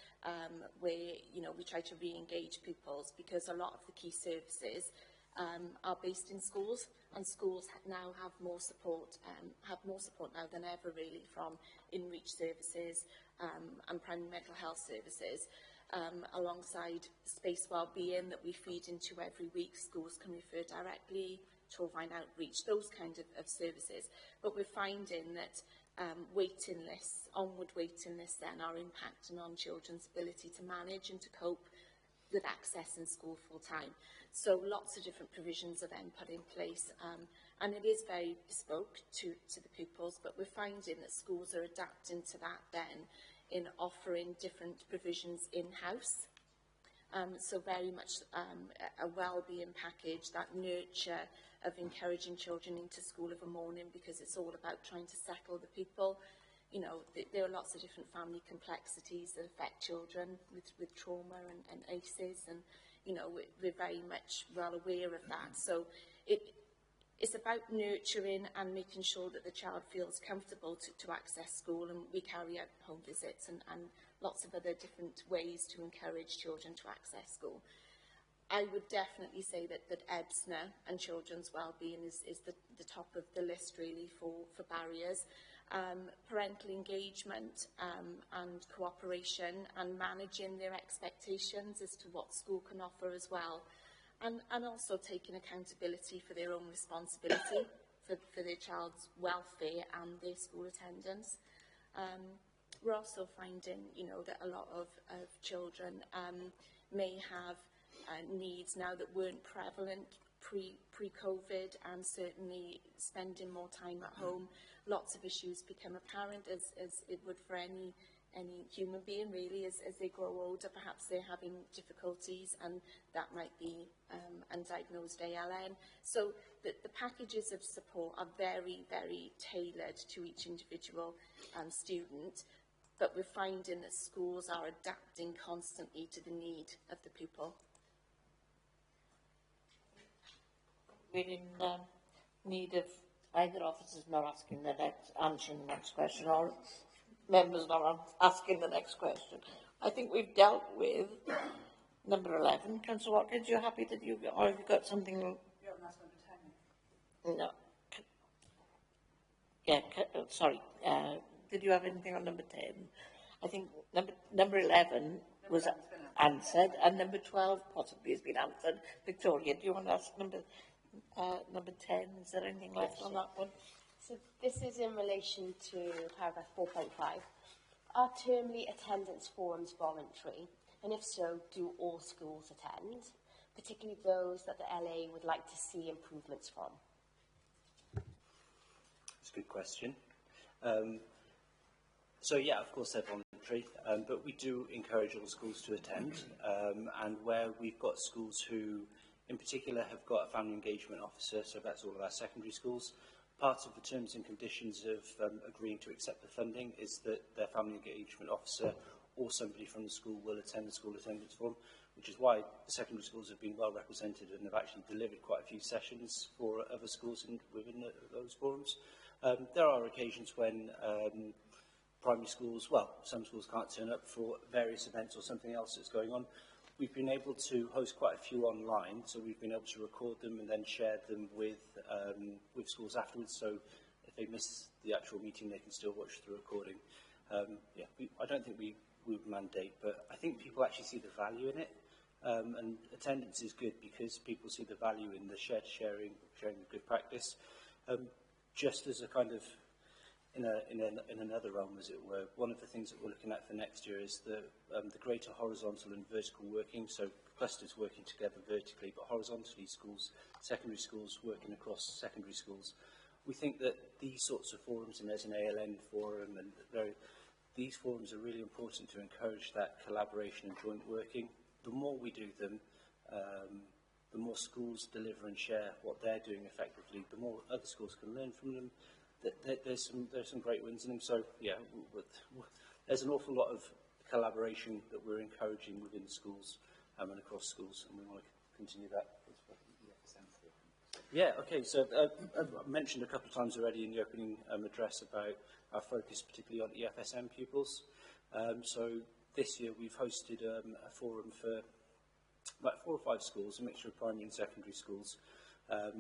where, you know, we try to re-engage pupils, because a lot of the key services are based in schools, and schools now have more support now than ever, really, from in-reach services and primary mental health services. Alongside space wellbeing that we feed into every week, schools can refer directly, Torvine outreach, those kind of services. But we're finding that waiting lists, onward waiting lists then, are impacting on children's ability to manage and to cope with access in school full time. So lots of different provisions are then put in place, and it is very bespoke to the pupils, but we're finding that schools are adapting to that then in offering different provisions in-house. So very much a well-being package, that nurture of encouraging children into school of a morning, because it's all about trying to settle the people. You know, there are lots of different family complexities that affect children with trauma and ACEs, and, you know, we're very much well aware of that. So it's about nurturing and making sure that the child feels comfortable to access school, and we carry out home visits and lots of other different ways to encourage children to access school. I would definitely say that EBSNA and children's wellbeing is the top of the list, really, for barriers. Parental engagement and cooperation, and managing their expectations as to what school can offer as well. And also taking accountability for their own responsibility for their child's welfare and their school attendance. We're also finding, you know, that a lot of children may have needs now that weren't prevalent pre-COVID, and certainly spending more time at home. Lots of issues become apparent, as it would for any human being, really, as they grow older. Perhaps they're having difficulties, and that might be undiagnosed ALN. So the packages of support are very, very tailored to each individual student, but we're finding that schools are adapting constantly to the need of the pupil. We're in need of either officers not answering the next question, or members not asking the next question. I think we've dealt with number 11. Councillor Watkins, you're happy that you've got something? Yeah, that's number 10. No. Yeah, sorry. Did you have anything on number 10? I think number 11 was answered, and number 12 possibly has been answered. Victoria, do you want to ask number 10? Is there anything left on that one? So this is in relation to paragraph 4.5. Are termly attendance forums voluntary? And if so, do all schools attend? Particularly those that the LA would like to see improvements from? It's a good question. So yeah, of course they're voluntary, but we do encourage all schools to attend, and where we've got schools who in particular have got a family engagement officer, so that's all of our secondary schools, part of the terms and conditions of agreeing to accept the funding is that their family engagement officer or somebody from the school will attend the school attendance forum. which is why the secondary schools have been well represented and have actually delivered quite a few sessions for other schools within those forums. There are occasions when primary schools, well, some schools can't turn up for various events or something else that's going on. We've been able to host quite a few online, so we've been able to record them and then share them with schools afterwards. So if they miss the actual meeting, they can still watch the recording. I don't think we would mandate, but I think people actually see the value in it. And attendance is good because people see the value in the sharing of good practice. Just as a kind of, in another realm, as it were, one of the things that we're looking at for next year is the greater horizontal and vertical working, so clusters working together vertically, but horizontally secondary schools working across secondary schools. We think that these sorts of forums, and there's an ALN forum, and these forums are really important to encourage that collaboration and joint working. The more we do them, the more schools deliver and share what they're doing effectively, the more other schools can learn from them. There's some great wins in them. So, yeah, there's an awful lot of collaboration that we're encouraging within schools and across schools, and we want to continue that. Yeah, okay, so I've mentioned a couple of times already in the opening address about our focus particularly on EFSM pupils. So this year we've hosted a forum for about 4 or 5 schools, a mixture of primary and secondary schools,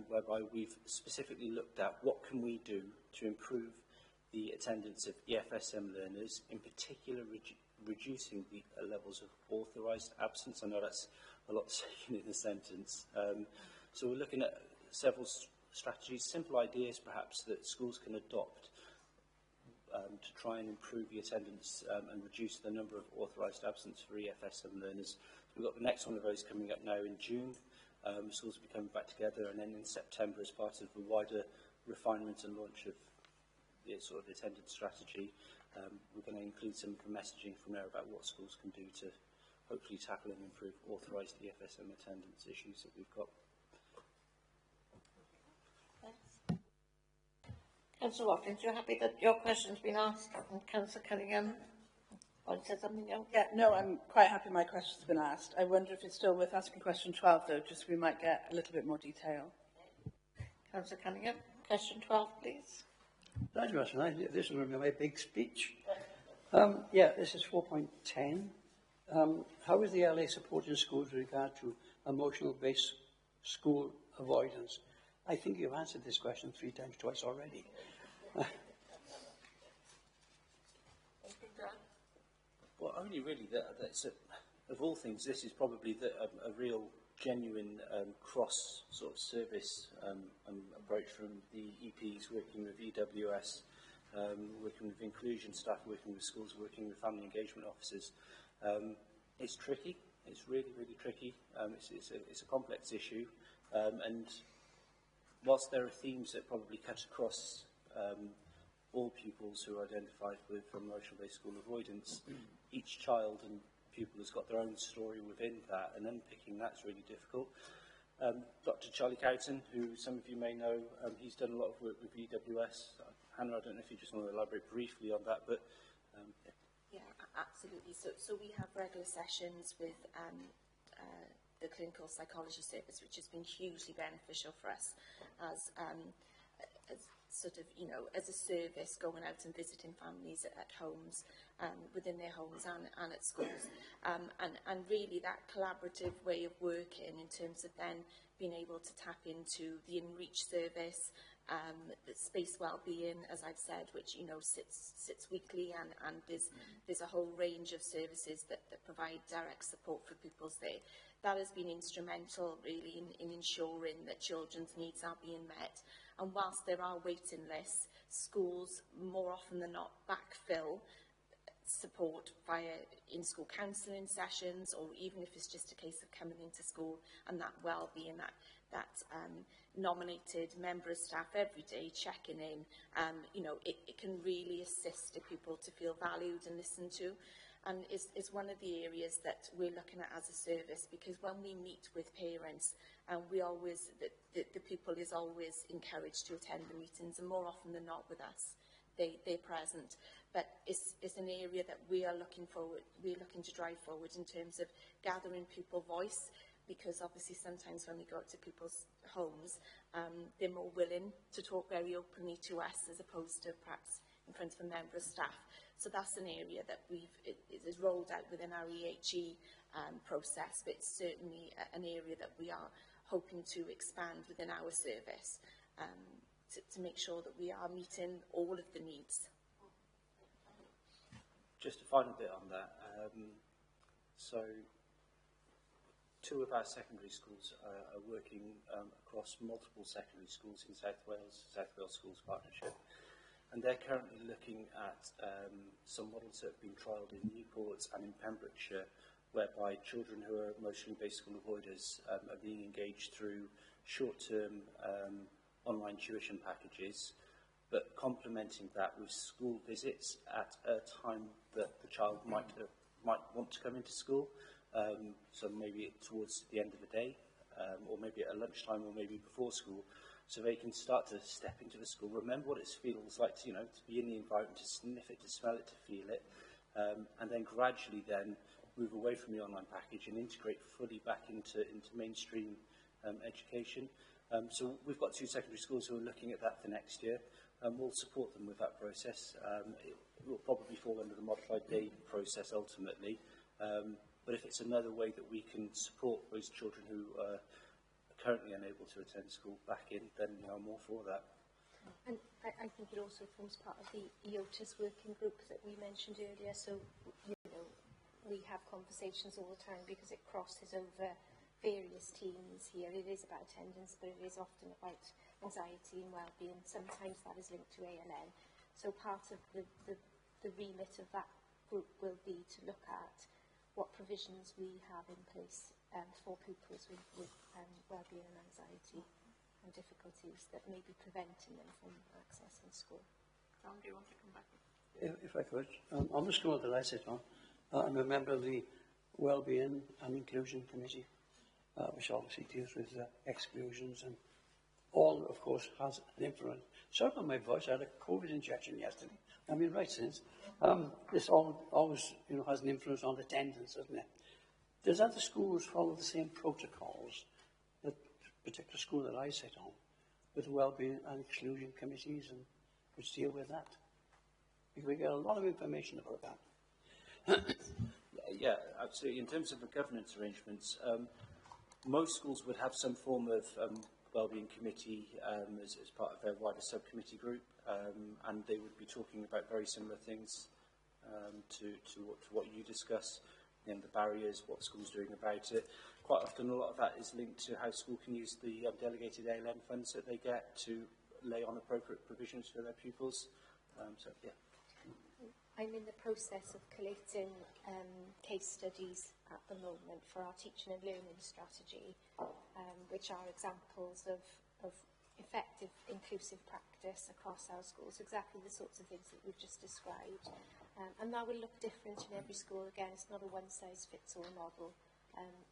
whereby we've specifically looked at what can we do to improve the attendance of EFSM learners, in particular reducing the levels of authorised absence. I know that's a lot to say in a sentence. So we're looking at several strategies, simple ideas perhaps that schools can adopt to try and improve the attendance and reduce the number of authorised absence for EFSM learners. We've got the next one of those coming up now in June. Schools will be coming back together, and then in September, as part of the wider refinement and launch of the sort of attendance strategy, we're going to include some of the messaging from there about what schools can do to hopefully tackle and improve authorised EFSM attendance issues that we've got. Councillor Watkins, you're happy that your question's been asked? And Councillor Cunningham, want to say something else? Yeah, no, I'm quite happy my question's been asked. I wonder if it's still worth asking question 12, though, just so we might get a little bit more detail. Councillor Cunningham, question 12, please. Thank you, Ashton. This is going to be my big speech. This is 4.10. How is the LA supporting schools with regard to emotional-based school avoidance? I think you've answered this question 3 times, twice already. Well, only really that's of all things, this is probably a real genuine cross sort of service approach from the EPs working with EWS, working with inclusion staff, working with schools, working with family engagement officers. It's tricky. It's really, really tricky. It's a complex issue, and whilst there are themes that probably cut across all pupils who are identified with emotional-based school avoidance, each child and pupil has got their own story within that, and unpicking that's really difficult. Dr. Charlie Cowton, who some of you may know, he's done a lot of work with EWS. Hannah, I don't know if you just want to elaborate briefly on that, but yeah, absolutely. So we have regular sessions with the clinical psychology service, which has been hugely beneficial for us as sort of, you know, as a service going out and visiting families at homes, within their homes and at schools. And really that collaborative way of working in terms of then being able to tap into the InReach service, the space wellbeing, as I've said, which, you know, sits weekly, and there's a whole range of services that provide direct support for pupils there. That has been instrumental, really, in ensuring that children's needs are being met. And whilst there are waiting lists, schools, more often than not, backfill support via in-school counselling sessions, or even if it's just a case of coming into school and that well-being, that nominated member of staff every day checking in, you know, it can really assist the pupil to feel valued and listened to. And it's one of the areas that we're looking at as a service, because when we meet with parents, we always, the pupil is always encouraged to attend the meetings, and more often than not with us, they're present. but it's an area that we're looking to drive forward in terms of gathering pupil voice, because obviously sometimes when we go out to people's homes, they're more willing to talk very openly to us as opposed to perhaps in front of a member of staff. So that's an area that it is rolled out within our EHE process, but it's certainly an area that we are hoping to expand within our service to make sure that we are meeting all of the needs. Just a final bit on that. So, two of our secondary schools are working across multiple secondary schools in South Wales Schools Partnership, and they're currently looking at some models that have been trialled in Newport and in Pembrokeshire, whereby children who are emotionally based school avoiders are being engaged through short-term online tuition packages, but complementing that with school visits at a time that the child might want to come into school. So maybe towards the end of the day, or maybe at lunchtime, or maybe before school, so they can start to step into the school, remember what it feels like to, to be in the environment, to sniff it, to smell it, to feel it, and then gradually then move away from the online package and integrate fully back into mainstream education. So we've got two secondary schools who are looking at that for next year, and we'll support them with that process. It will probably fall under the modified day process ultimately, but if it's another way that we can support those children who are currently unable to attend school back in, then I'm all for that. And I think it also forms part of the EOTIS working group that we mentioned earlier. So, we have conversations all the time because it crosses over various teams here. It is about attendance, but it is often about anxiety and well-being. Sometimes that is linked to ALN. So part of the remit of that group will be to look at what provisions we have in place for pupils with well-being and anxiety and difficulties that may be preventing them from accessing school. John, do you want to come back? If I could, on the school that I sit on, I'm a member of the Wellbeing and Inclusion Committee, which obviously deals with exclusions, and all, of course, has an influence. Sorry about my voice, I had a COVID injection yesterday. I mean, right since. This always has an influence on attendance, doesn't it? Does other schools follow the same protocols, that particular school that I sit on, with Wellbeing and Inclusion Committees, and which deal with that? Because we get a lot of information about that. Yeah, absolutely. In terms of the governance arrangements, most schools would have some form of wellbeing committee as part of their wider subcommittee group, and they would be talking about very similar things to what you discuss, the barriers, what school's doing about it. Quite often, a lot of that is linked to how school can use the delegated ALM funds that they get to lay on appropriate provisions for their pupils. So, yeah. I'm in the process of collating case studies at the moment for our teaching and learning strategy, which are examples of effective inclusive practice across our schools, exactly the sorts of things that we've just described. And that will look different in every school. Again, it's not a one-size-fits-all model,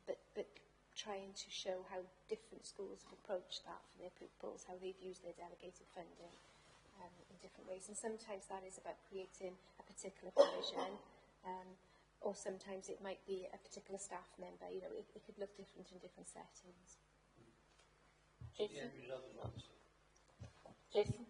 but trying to show how different schools have approached that for their pupils, how they've used their delegated funding in different ways. And sometimes that is about creating a particular provision, or sometimes it might be a particular staff member. It could look different in different settings. Jason? Jason?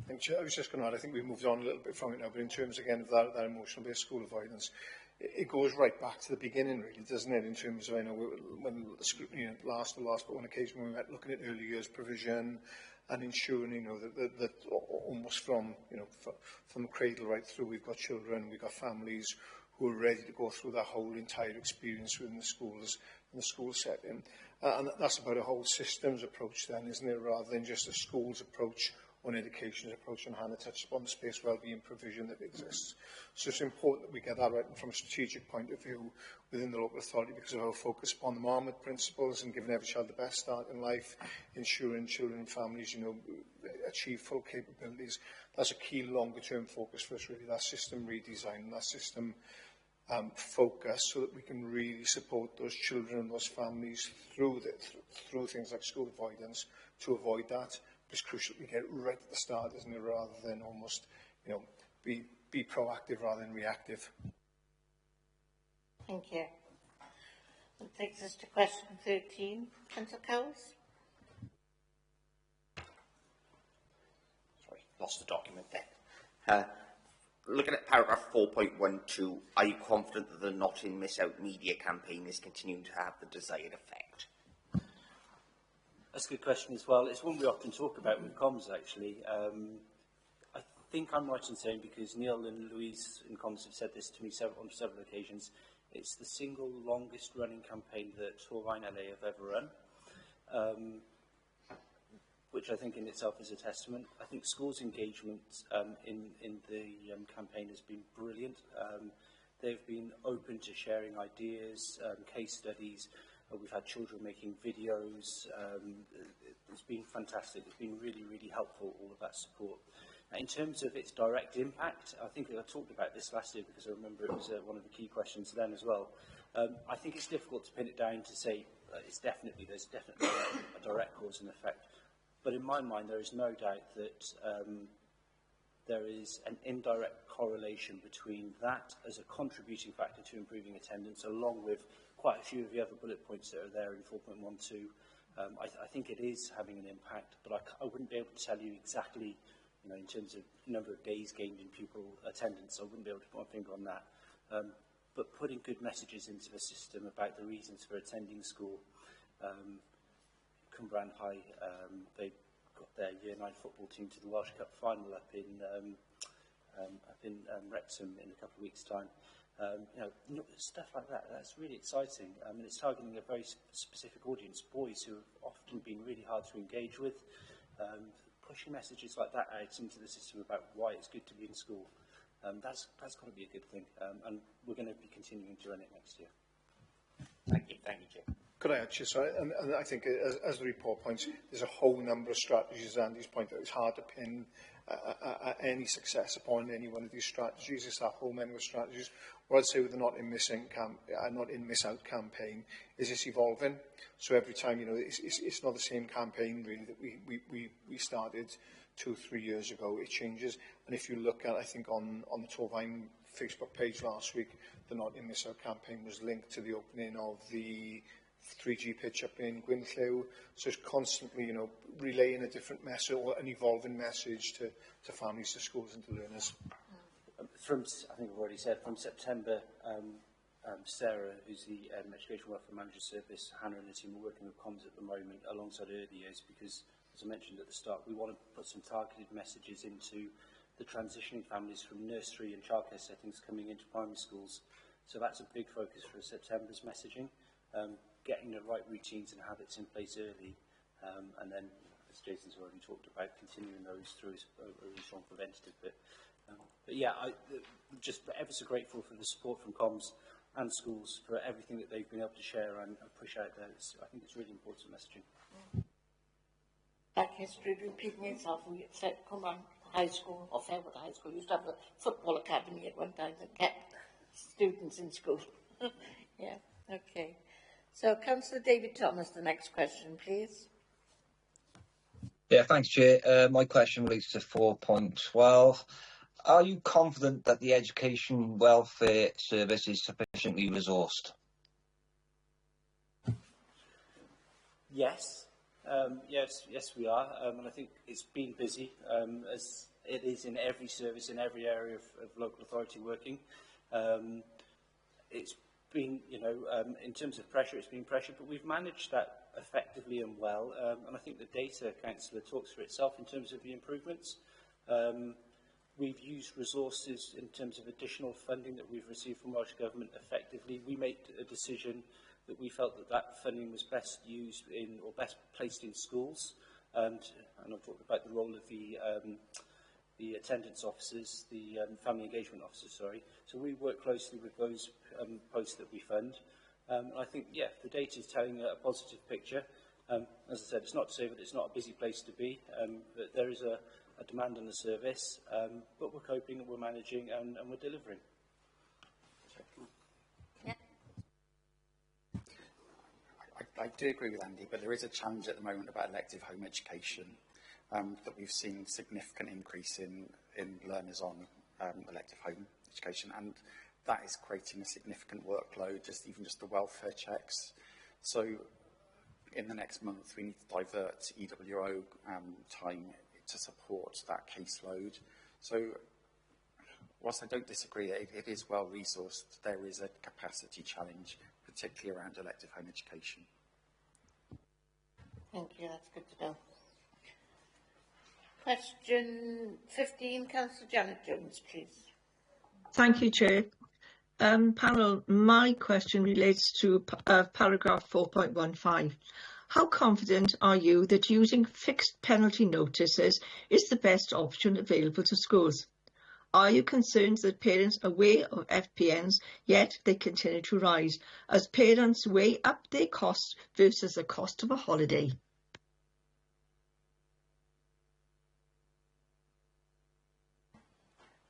I was just going to add, I think we've moved on a little bit from it now, but in terms, again, of that emotional-based school avoidance, it goes right back to the beginning, really, doesn't it, in terms of, I know, when the scrutiny last but one occasion when we were looking at early years provision and ensuring, that almost from, from the cradle right through, we've got children, we've got families who are ready to go through that whole entire experience within the schools, in the school setting. And that's about a whole systems approach then, isn't it, rather than just a school's approach on education's approach, and Hannah touched upon the space wellbeing provision that exists. So it's important that we get that right from a strategic point of view within the local authority, because of our focus upon the Marmot principles and giving every child the best start in life, ensuring children and families, achieve full capabilities. That's a key longer-term focus for us, really, that system redesign, that system focus, so that we can really support those children and those families through things like school avoidance, to avoid that. It's crucial we get right at the start, isn't it, rather than almost, be be proactive rather than reactive. Thank you. That takes us to question 13. Councillor Cowles? Sorry, lost the document there. Looking at paragraph 4.12, are you confident that the Not In Miss Out media campaign is continuing to have the desired effect? That's a good question as well. It's one we often talk about with comms, actually. I think I'm right in saying, because Neil and Louise in comms have said this to me on several occasions, it's the single longest running campaign that Torvine LA have ever run, which I think in itself is a testament. I think schools' engagement in the campaign has been brilliant. They've been open to sharing ideas, case studies. We've had children making videos. It's been fantastic. It's been really, really helpful, all of that support. In terms of its direct impact, I think I talked about this last year because I remember it was one of the key questions then as well. I think it's difficult to pin it down to say there's definitely a direct cause and effect. But in my mind, there is no doubt that there is an indirect correlation between that as a contributing factor to improving attendance, along with quite a few of the other bullet points that are there in 4.12. I think it is having an impact, but I wouldn't be able to tell you exactly, in terms of number of days gained in pupil attendance. I wouldn't be able to put my finger on that. But putting good messages into the system about the reasons for attending school. Cumbrian High, they got their Year 9 football team to the Welsh Cup final up in Wrexham in a couple of weeks' time. Stuff like that, that's really exciting. And it's targeting a very specific audience, boys who have often been really hard to engage with. Pushing messages like that out into the system about why it's good to be in school, that's got to be a good thing. And we're going to be continuing to run it next year. Thank you, Chair. Could I add just, and I think as the report points, there's a whole number of strategies, Andy's pointed out. It's hard to pin any success upon any one of these strategies. It's that whole menu of strategies. What I'd say with the Not In Miss Out campaign is it's evolving. So every time, it's not the same campaign really that we started 2 or 3 years ago. It changes. And if you look at, I think on the Torvine Facebook page last week, the Not In Miss Out campaign was linked to the opening of the 3G pitch up in Gwynllew. So it's constantly, relaying a different message or an evolving message to families, to schools and to learners. I think I've already said, from September, Sarah, who's the Education Welfare Manager Service, Hannah and the team are working with comms at the moment alongside early years because, as I mentioned at the start, we want to put some targeted messages into the transitioning families from nursery and childcare settings coming into primary schools. So that's a big focus for September's messaging. Getting the right routines and habits in place early, and then, as Jason's already talked about, continuing those through a really strong preventative bit. But yeah, I'm just ever so grateful for the support from comms and schools for everything that they've been able to share and push out there. I think it's really important messaging. Back history repeating itself. We said, come on, high school, or Fairwood High School, used to have a football academy at one time that kept students in school. Yeah, okay. So, Councillor David Thomas, the next question, please. Yeah, thanks, Chair. My question relates to 4.12. Are you confident that the Education Welfare Service is sufficiently resourced? Yes. Yes, we are. And I think it's been busy, as it is in every service, in every area of local authority working. It's been, in terms of pressure, it's been pressure, but we've managed that effectively and well. And I think the data, Councillor, talks for itself in terms of the improvements. We've used resources in terms of additional funding that we've received from Welsh Government effectively. We made a decision that we felt that funding was best used in, or best placed in schools. And I've talked about the role of the attendance officers, the family engagement officers, sorry. So we work closely with those posts that we fund. I think, yeah, the data is telling a positive picture. As I said, it's not to say that it's not a busy place to be, but there is a demand on the service, but we're coping, we're managing, and we're delivering. Yeah. I do agree with Andy, but there is a challenge at the moment about elective home education, that we've seen significant increase in learners on elective home education, and that is creating a significant workload, even just the welfare checks. So in the next month, we need to divert EWO time to support that caseload. So whilst I don't disagree, it is well resourced, there is a capacity challenge, particularly around elective home education. Thank you, that's good to know. Question 15, Councillor Janet Jones, please. Thank you, Chair. Panel, my question relates to paragraph 4.15. How confident are you that using fixed penalty notices is the best option available to schools? Are you concerned that parents are aware of FPNs, yet they continue to rise, as parents weigh up their costs versus the cost of a holiday?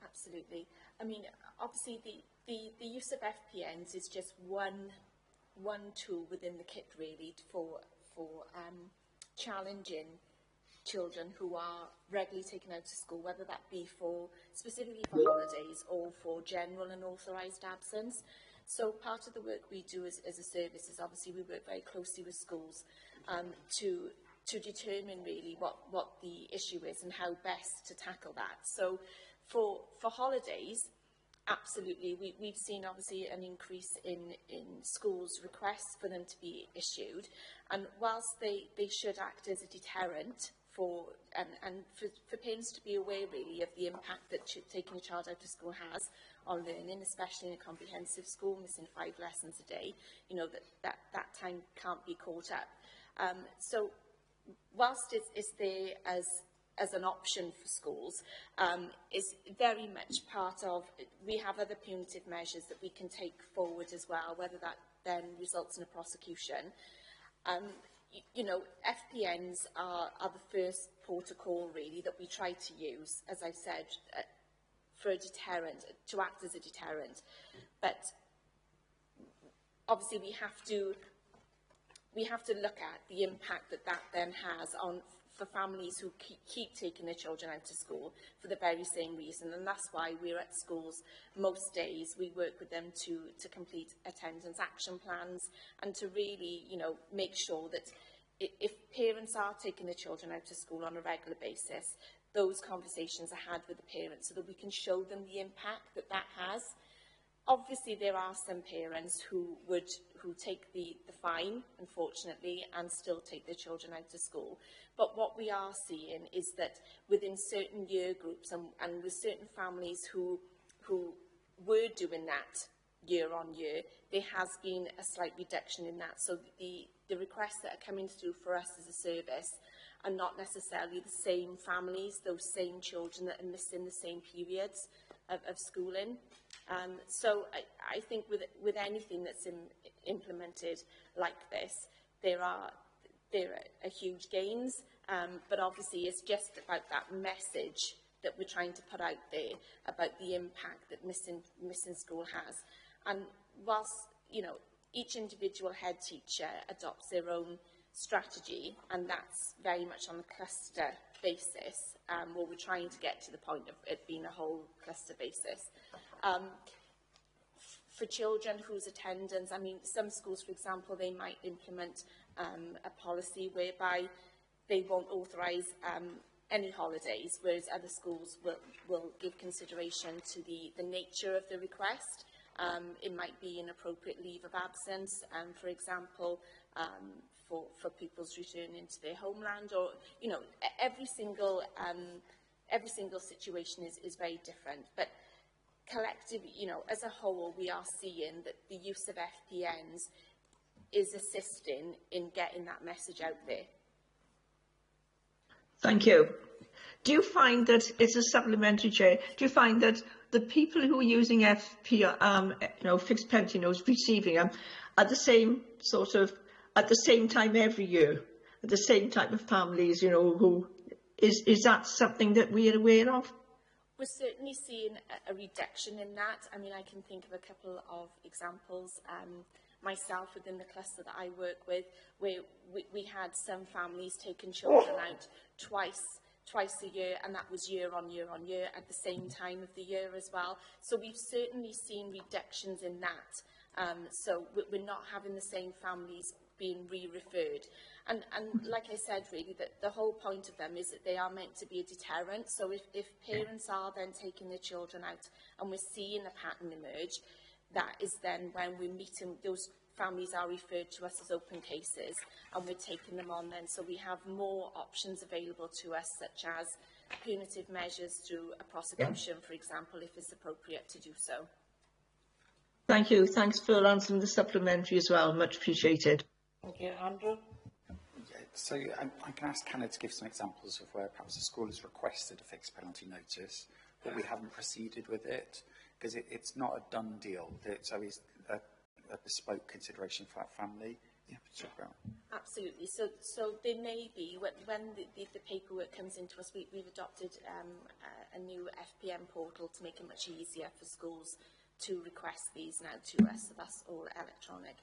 Absolutely. I mean, obviously the use of FPNs is just one tool within the kit really for challenging children who are regularly taken out to school, whether that be specifically for holidays or for general and authorised absence. So part of the work we do as a service is obviously we work very closely with schools to determine really what the issue is and how best to tackle that. So for holidays, absolutely, we've seen obviously an increase in schools' requests for them to be issued, and whilst they should act as a deterrent for parents to be aware really of the impact that taking a child out of school has on learning, especially in a comprehensive school, missing 5 lessons a day, you know, that time can't be caught up. So whilst it's there as an option for schools, is very much part of, we have other punitive measures that we can take forward as well, whether that then results in a prosecution. You know, FPNs are the first port of call really that we try to use, as I said, for a deterrent, to act as a deterrent. But obviously we have to look at the impact that then has on for families who keep taking their children out to school for the very same reason, and that's why we're at schools most days. We work with them to complete attendance action plans and to really, you know, make sure that if parents are taking their children out to school on a regular basis, those conversations are had with the parents so that we can show them the impact that has. Obviously, there are some parents who take the fine, unfortunately, and still take their children out to school. But what we are seeing is that within certain year groups and with certain families who were doing that year on year, there has been a slight reduction in that. So the requests that are coming through for us as a service are not necessarily the same families, those same children that are missing the same periods of schooling. So I think with anything that's implemented like this, there are huge gains, but obviously it's just about that message that we're trying to put out there about the impact that missing school has. And whilst, you know, each individual head teacher adopts their own strategy, and that's very much on the cluster basis, where we're trying to get to the point of it being a whole cluster basis. For children whose attendance, I mean, some schools, for example, they might implement a policy whereby they won't authorise any holidays, whereas other schools will give consideration to the nature of the request. It might be an appropriate leave of absence, for example, for pupils returning to their homeland, or, you know, every single situation is very different. But collectively, you know, as a whole, we are seeing that the use of FPNs is assisting in getting that message out there. Thank you. Do you find that, it's a supplementary, Chair, do you find that the people who are using fixed penalty notes, receiving them, are the same sort of, at the same time every year, at the same type of families, you know, who, is that something that we are aware of? We're certainly seeing a reduction in that. I mean, I can think of a couple of examples myself within the cluster that I work with, where we had some families taking children out twice twice a year, and that was year on year on year at the same time of the year as well. So we've certainly seen reductions in that. So we're not having the same families being re-referred. And like I said, really, that the whole point of them is that they are meant to be a deterrent. So if parents are then taking their children out and we're seeing a pattern emerge, that is then when we're meeting, those families are referred to us as open cases, and we're taking them on then. So we have more options available to us, such as punitive measures through a prosecution, for example, if it's appropriate to do so. Thank you. Thanks for answering the supplementary as well. Much appreciated. Thank you, Andrew. So I can ask Hannah to give some examples of where perhaps the school has requested a fixed penalty notice, but we haven't proceeded with it, because it's not a done deal. It's always a bespoke consideration for that family. Yeah, talk about it. Absolutely. So there may be, when the paperwork comes into us, we've adopted a new FPM portal to make it much easier for schools to request these now to us, so that's all electronic.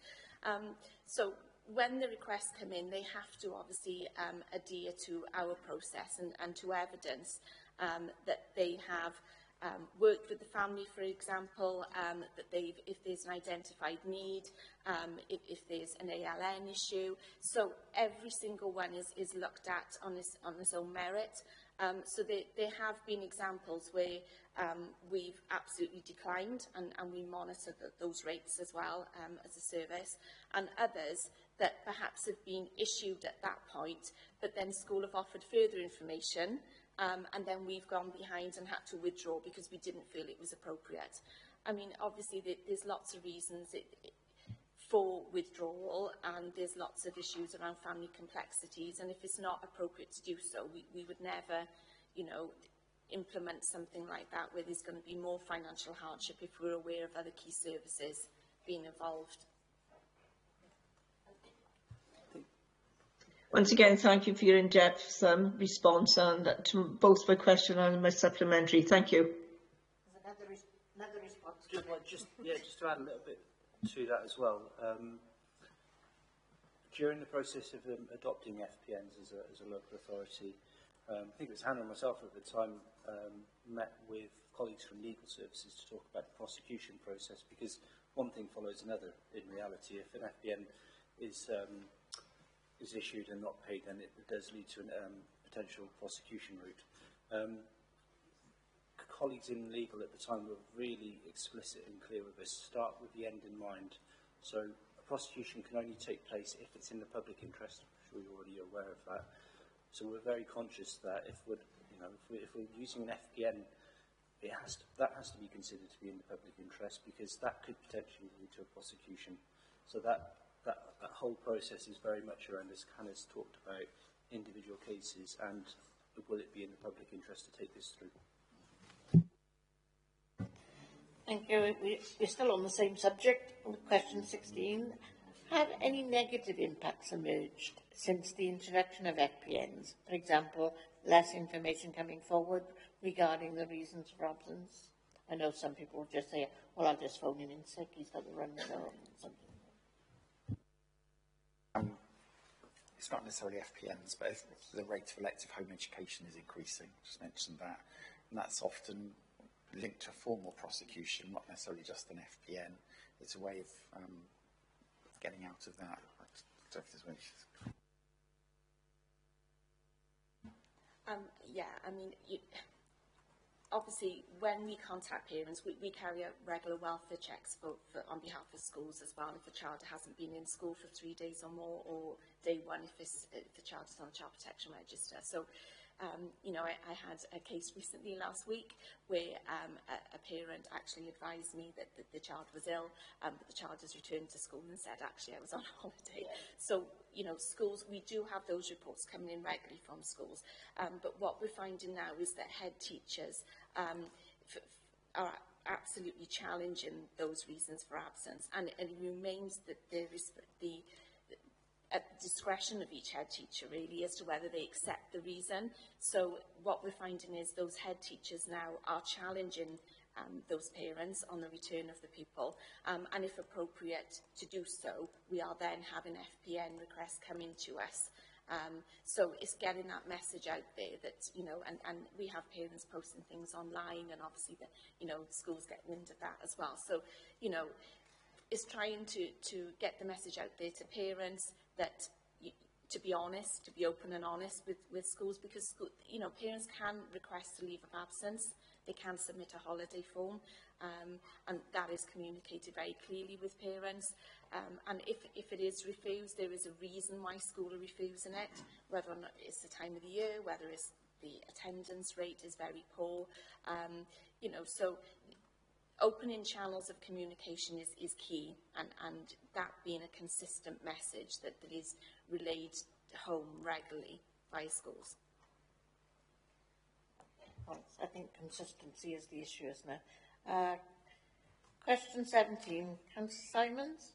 So when the requests come in, they have to obviously adhere to our process and to evidence that they have worked with the family, for example, that if there's an identified need, if there's an ALN issue. So every single one is looked at on its own merit. So there have been examples where we've absolutely declined, and we monitor those rates as well as a service, and others that perhaps have been issued at that point, but then school have offered further information, and then we've gone behind and had to withdraw because we didn't feel it was appropriate. I mean, obviously there's lots of reasons for withdrawal, and there's lots of issues around family complexities, and if it's not appropriate to do so, we would never, you know, implement something like that where there's going to be more financial hardship if we're aware of other key services being involved. Once again, thank you for your in-depth response, and to both my question and my supplementary. Thank you. Another response. Just to add a little bit to that as well. During the process of adopting FPNs as a local authority, I think it was Hannah and myself at the time met with colleagues from legal services to talk about the prosecution process, because one thing follows another in reality. If an FPN is issued and not paid, then it does lead to a potential prosecution route. Colleagues in legal at the time were really explicit and clear with us. Start with the end in mind. So a prosecution can only take place if it's in the public interest. I'm sure you're already aware of that. So we're very conscious that if we're using an FPN, that has to be considered to be in the public interest, because that could potentially lead to a prosecution. So that whole process is very much around, as Hannah's talked about, individual cases and will it be in the public interest to take this through. Thank you. We're still on the same subject, with question 16. Have any negative impacts emerged since the introduction of FPNs? For example, less information coming forward regarding the reasons for absence? I know some people will just say, well, I'll just phone him in sick, he's got the run or something. It's not necessarily FPNs, but the rate of elective home education is increasing. Just mentioned that. And that's often linked to a formal prosecution, not necessarily just an FPN. It's a way of getting out of that. Yeah, I mean, obviously, when we contact parents, we carry out regular welfare checks on behalf of schools as well. If a child hasn't been in school for 3 days or more, or day one if the child is on the child protection register. So, you know, I had a case recently last week where a parent actually advised me that the child was ill, but the child has returned to school and said, actually, I was on holiday. Yeah. So, you know, schools, we do have those reports coming in regularly from schools. But what we're finding now is that head teachers are absolutely challenging those reasons for absence. And it remains that there is at the discretion of each head teacher, really, as to whether they accept the reason. So what we're finding is those head teachers now are challenging those parents on the return of the pupil, and if appropriate to do so, we are then having FPN requests coming to us So it's getting that message out there that, you know, and we have parents posting things online, and obviously that, you know, schools get wind of that as well. So, you know, it's trying to get the message out there to parents that, to be honest, to be open and honest with schools, because, you know, parents can request a leave of absence, they can submit a holiday form, and that is communicated very clearly with parents. And if it is refused, there is a reason why school are refusing it, whether or not it's the time of the year, whether it's the attendance rate is very poor, you know, so opening channels of communication is key, and that being a consistent message that is relayed home regularly by schools. Thanks. I think consistency is the issue, isn't it? Question 17, Councillor Simons.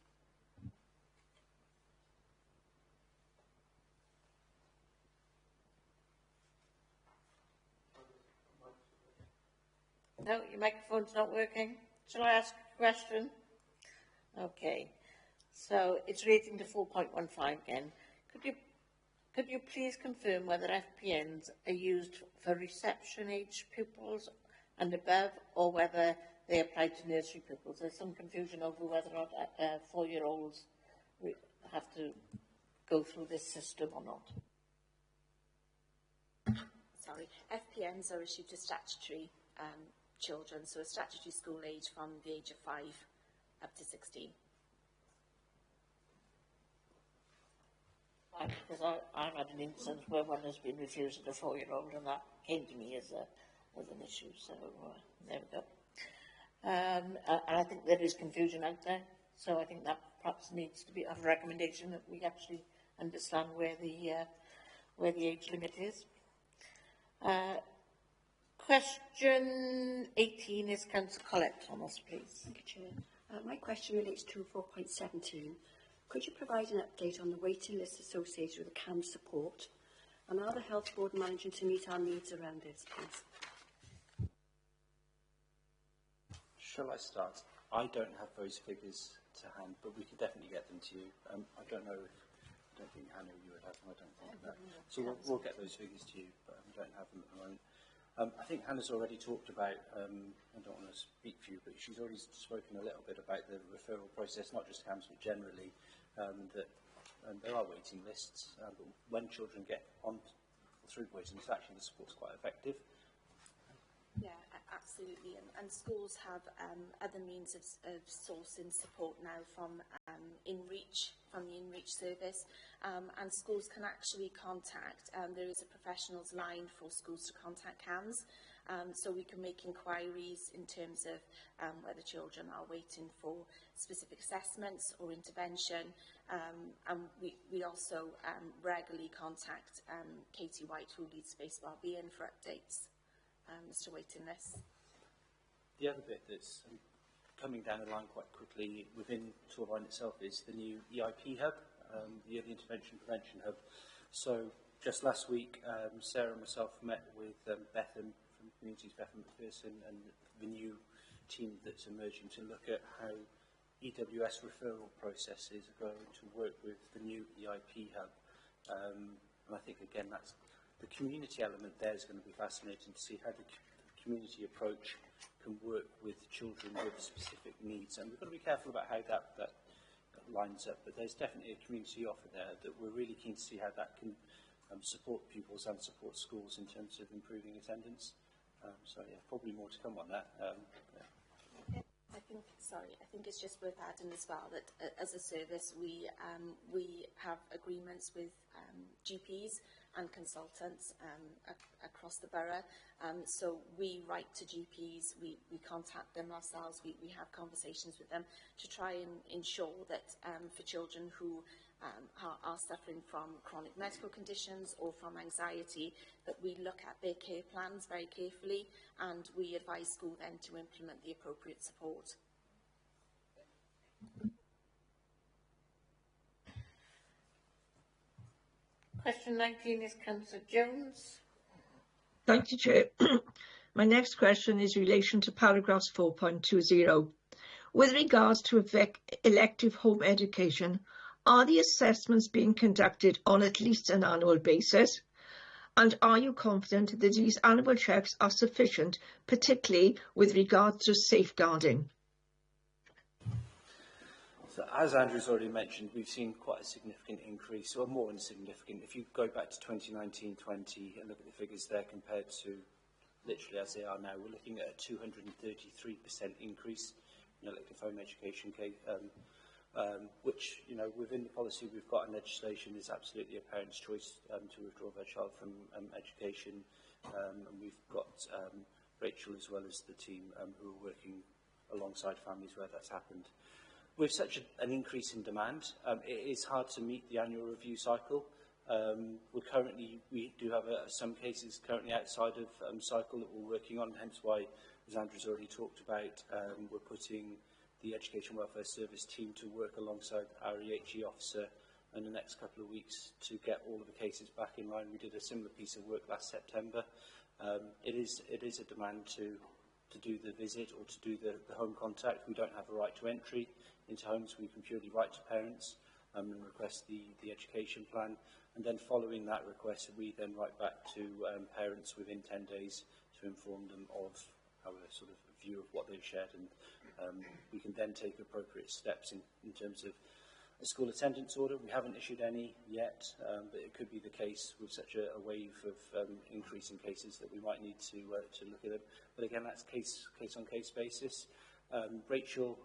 No, your microphone's not working. Shall I ask a question? Okay. So it's relating to 4.15 again. Could you please confirm whether FPNs are used for reception age pupils and above, or whether they apply to nursery pupils? There's some confusion over whether or not 4-year-olds have to go through this system or not. Sorry, FPNs are issued to statutory children, so a statutory school age from the age of 5 up to 16. Right, because I've had an instance where one has been refused a 4-year-old, and that came to me as an issue, so there we go. And I think there is confusion out there, so I think that perhaps needs to be a recommendation that we actually understand where the age limit is. Question 18 is Councillor Collett Thomas, please. Thank you, Chair. My question relates to 4.17. Could you provide an update on the waiting list associated with the CAM support, and are the Health Board managing to meet our needs around this, please? Shall I start? I don't have those figures to hand, but we can definitely get them to you. I don't think Hannah, you would have them. I don't think that. So we'll get those figures to you, but we don't have them at the moment. I think Hannah's already talked about, I don't want to speak for you, but she's already spoken a little bit about the referral process, not just CAMS, but generally, that there are waiting lists, but when children get on through waiting lists, actually the support's quite effective. Yeah, absolutely. And schools have other means of sourcing support now from InReach, from the InReach service, and schools can actually contact, there is a professionals line for schools to contact CAMS, so we can make inquiries in terms of whether children are waiting for specific assessments or intervention, and we also regularly contact Katie White, who leads Space Wellbeing, for updates as to waiting lists. The other bit that's coming down the line quite quickly within Tourline itself is the new EIP hub, the Early Intervention Prevention Hub. So just last week, Sarah and myself met with Bethan from Communities, Bethan McPherson, and the new team that's emerging to look at how EWS referral processes are going to work with the new EIP hub. And I think, again, that's the community element there is going to be fascinating to see how the community approach can work with children with specific needs. And we've got to be careful about how that lines up. But there's definitely a community offer there that we're really keen to see how that can support pupils and support schools in terms of improving attendance. So, yeah, probably more to come on that. Yeah. I think it's just worth adding as well that as a service we have agreements with GPs and consultants across the borough. So we write to GPs, we contact them ourselves, we have conversations with them to try and ensure that for children who are suffering from chronic medical conditions or from anxiety, that we look at their care plans very carefully and we advise school then to implement the appropriate support. Question 19 is Councillor Jones. Thank you, Chair. My next question is in relation to paragraphs 4.20. With regards to elective home education, Are the assessments being conducted on at least an annual basis? And are you confident that these annual checks are sufficient, particularly with regards to safeguarding? So as Andrew's already mentioned, we've seen quite a significant increase, or more than significant. If you go back to 2019-20 and look at the figures there compared to literally as they are now, we're looking at a 233% increase in elective home education case, which, you know, within the policy we've got in legislation is absolutely a parent's choice to withdraw their child from education. And we've got Rachel as well as the team who are working alongside families where that's happened. With such an increase in demand, it is hard to meet the annual review cycle. We do have some cases currently outside of cycle that we're working on, hence why, as Andrew's already talked about, we're putting the Education Welfare Service team to work alongside our EHE officer in the next couple of weeks to get all of the cases back in line. We did a similar piece of work last September. It is a demand to do the visit or to do the home contact. We don't have a right to entry into homes. We can purely write to parents and request the education plan. And then following that request, we then write back to parents within 10 days to inform them of our sort of view of what they've shared. And we can then take appropriate steps in terms of a school attendance order. We haven't issued any yet, but it could be the case with such a wave of increasing cases that we might need to look at it. But again, that's case-on-case basis. Rachel,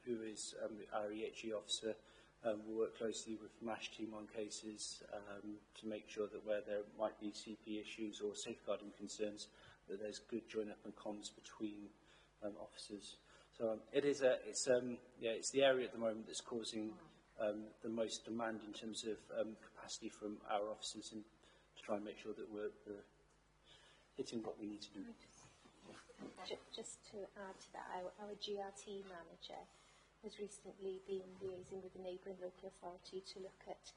who is our EHE officer, will work closely with the MASH team on cases to make sure that where there might be CP issues or safeguarding concerns, that there's good join-up and comms between officers. So it's the area at the moment that's causing the most demand in terms of capacity from our officers, and to try and make sure that we're hitting what we need to do. Just to add to that, our GRT manager has recently been liaising with the neighbouring local authority to look at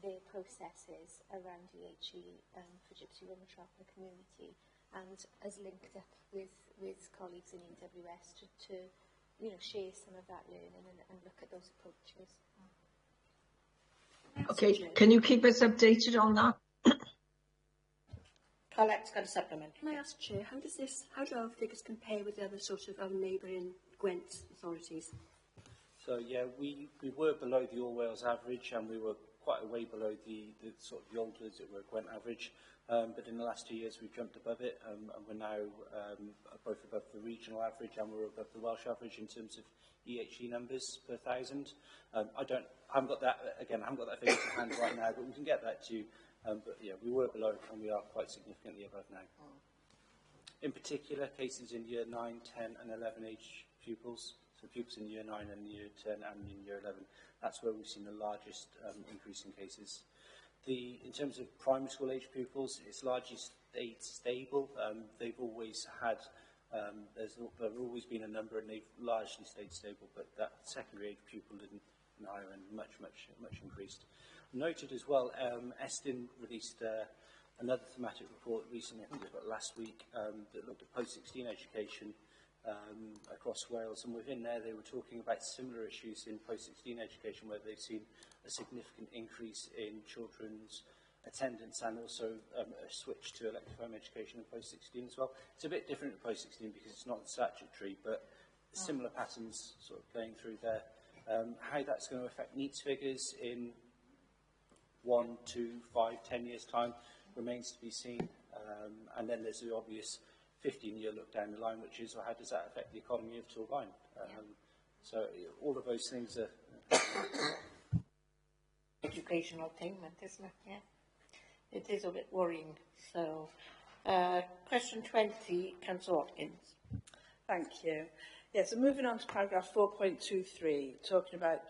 their processes around EHE for Gypsy Women Traveller community, and has linked up with colleagues in EWS to share some of that learning and look at those approaches. Okay, can you keep us updated on that? Colette's got a supplement. Can I ask, Chair, how do our figures compare with the other sort of our neighbouring Gwent authorities? So yeah, we were below the All Wales average, and we were quite a way below the sort of the old that were Gwent average. But in the last 2 years, we've jumped above it, and we're now both above the regional average and we're above the Welsh average in terms of EHE numbers per thousand. I haven't got that figure to hand right now, but we can get that to you. But yeah, we were below, and we are quite significantly above now. In particular, cases in year 9, 10 and 11 age pupils, so pupils in year 9 and year 10 and in year 11, that's where we've seen the largest increase in cases. In terms of primary school age pupils, it's largely stayed stable. They've always had, there's always been a number, and they've largely stayed stable, but that secondary age pupil in the higher end much increased. Noted as well, Estin released another thematic report recently, I think it was about last week, that looked at post-16 education across Wales, and within there they were talking about similar issues in post-16 education, where they've seen a significant increase in children's attendance and also a switch to elective home education in post-16 as well. It's a bit different at post-16 because it's not statutory, but similar patterns sort of playing through there. How that's going to affect NEETs figures in 1, 2, 5, 10 years' time remains to be seen. And then there's the obvious 15-year look down the line, which is, well, how does that affect the economy of Torvine? So all of those things are... Educational attainment, isn't it? Yeah. It is a bit worrying. So, question 20, Councillor Watkins. Thank you. Yeah, so moving on to paragraph 4.23, talking about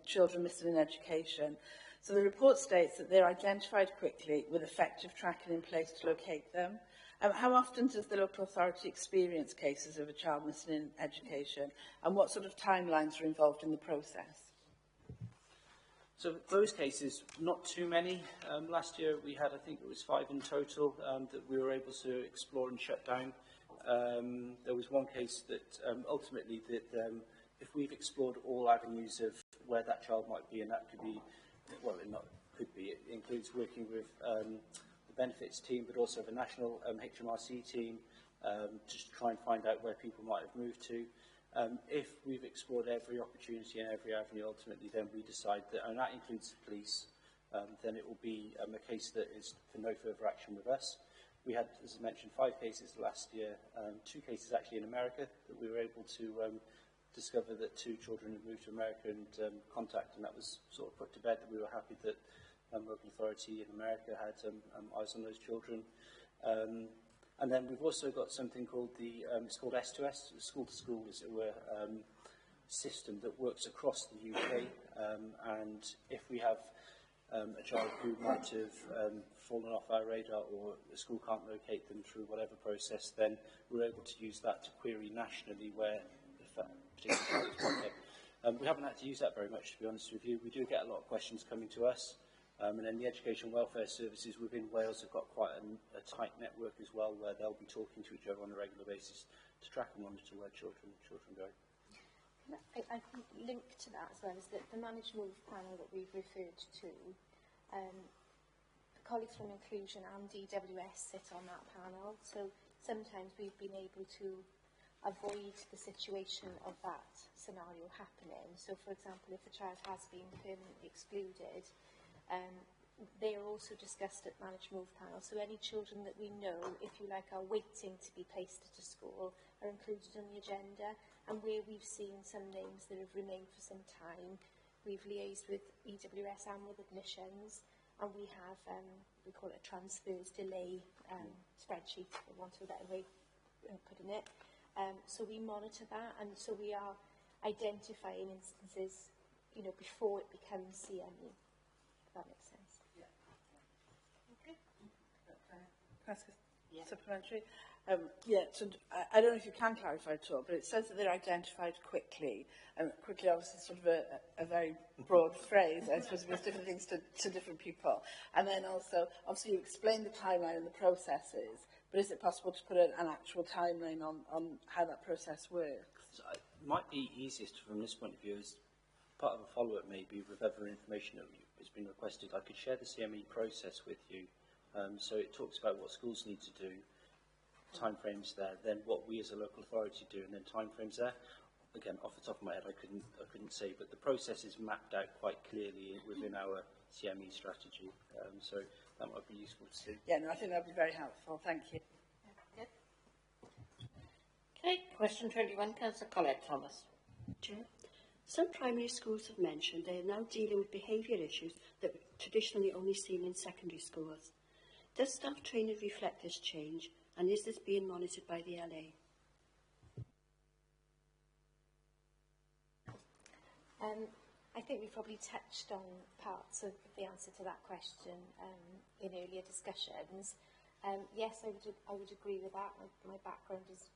children missing in education. So the report states that they're identified quickly with effective tracking in place to locate them. How often does the local authority experience cases of a child missing in education, and what sort of timelines are involved in the process? So those cases, not too many. Last year we had, I think it was 5 in total that we were able to explore and shut down. There was one case that ultimately, if we've explored all avenues of where that child might be, and that could be, well, it not could be, it includes working with the benefits team, but also the national HMRC team, just to try and find out where people might have moved to. If we've explored every opportunity and every avenue, ultimately, then we decide that, and that includes the police, then it will be a case that is for no further action with us. We had, as I mentioned, 5 cases last year, 2 cases actually in America, that we were able to discover that 2 children had moved to America and contact, and that was sort of put to bed, that we were happy that local authority in America had eyes on those children. And then we've also got something called it's called S2S, School to School, as it were, system that works across the UK. And if we have a child who might have fallen off our radar, or the school can't locate them through whatever process, then we're able to use that to query nationally where the particular child is popped up. We haven't had to use that very much, to be honest with you. We do get a lot of questions coming to us. And then the education welfare services within Wales have got quite a tight network as well, where they'll be talking to each other on a regular basis to track and monitor where children go. I think linked to that as well is that the Manage Move panel that we've referred to, colleagues from Inclusion and DWS sit on that panel, so sometimes we've been able to avoid the situation of that scenario happening. So, for example, if a child has been permanently excluded, they are also discussed at Manage Move panel. So any children that we know, if you like, are waiting to be placed at a school are included on the agenda. And where we've seen some names that have remained for some time, we've liaised with EWS and with admissions, and we have, we call it a transfers delay spreadsheet, for want of a better way of putting it. So we monitor that, and so we are identifying instances, you know, before it becomes CME. That makes sense. Yeah. Okay. Can I ask a supplementary? So I don't know if you can clarify at all, but it says that they're identified quickly. Quickly, obviously, is sort of a very broad phrase. I suppose it means different things to different people. And then also, obviously, you explained the timeline and the processes, but is it possible to put an actual timeline on how that process works? So it might be easiest from this point of view as part of a follow-up, maybe, with other information that has been requested. I could share the CME process with you. So it talks about what schools need to do, timeframes there, then what we as a local authority do, and then timeframes there. Again, off the top of my head, I couldn't say, but the process is mapped out quite clearly within our CME strategy. So that might be useful to see. Yeah, no, I think that would be very helpful. Thank you. Yep. Okay, question 21, Councillor Colette Thomas. Chair. Some primary schools have mentioned they are now dealing with behaviour issues that were traditionally only seen in secondary schools. Does staff training reflect this change, and is this being monitored by the LA? I think we've probably touched on parts of the answer to that question in earlier discussions. Yes, I would agree with that. My background is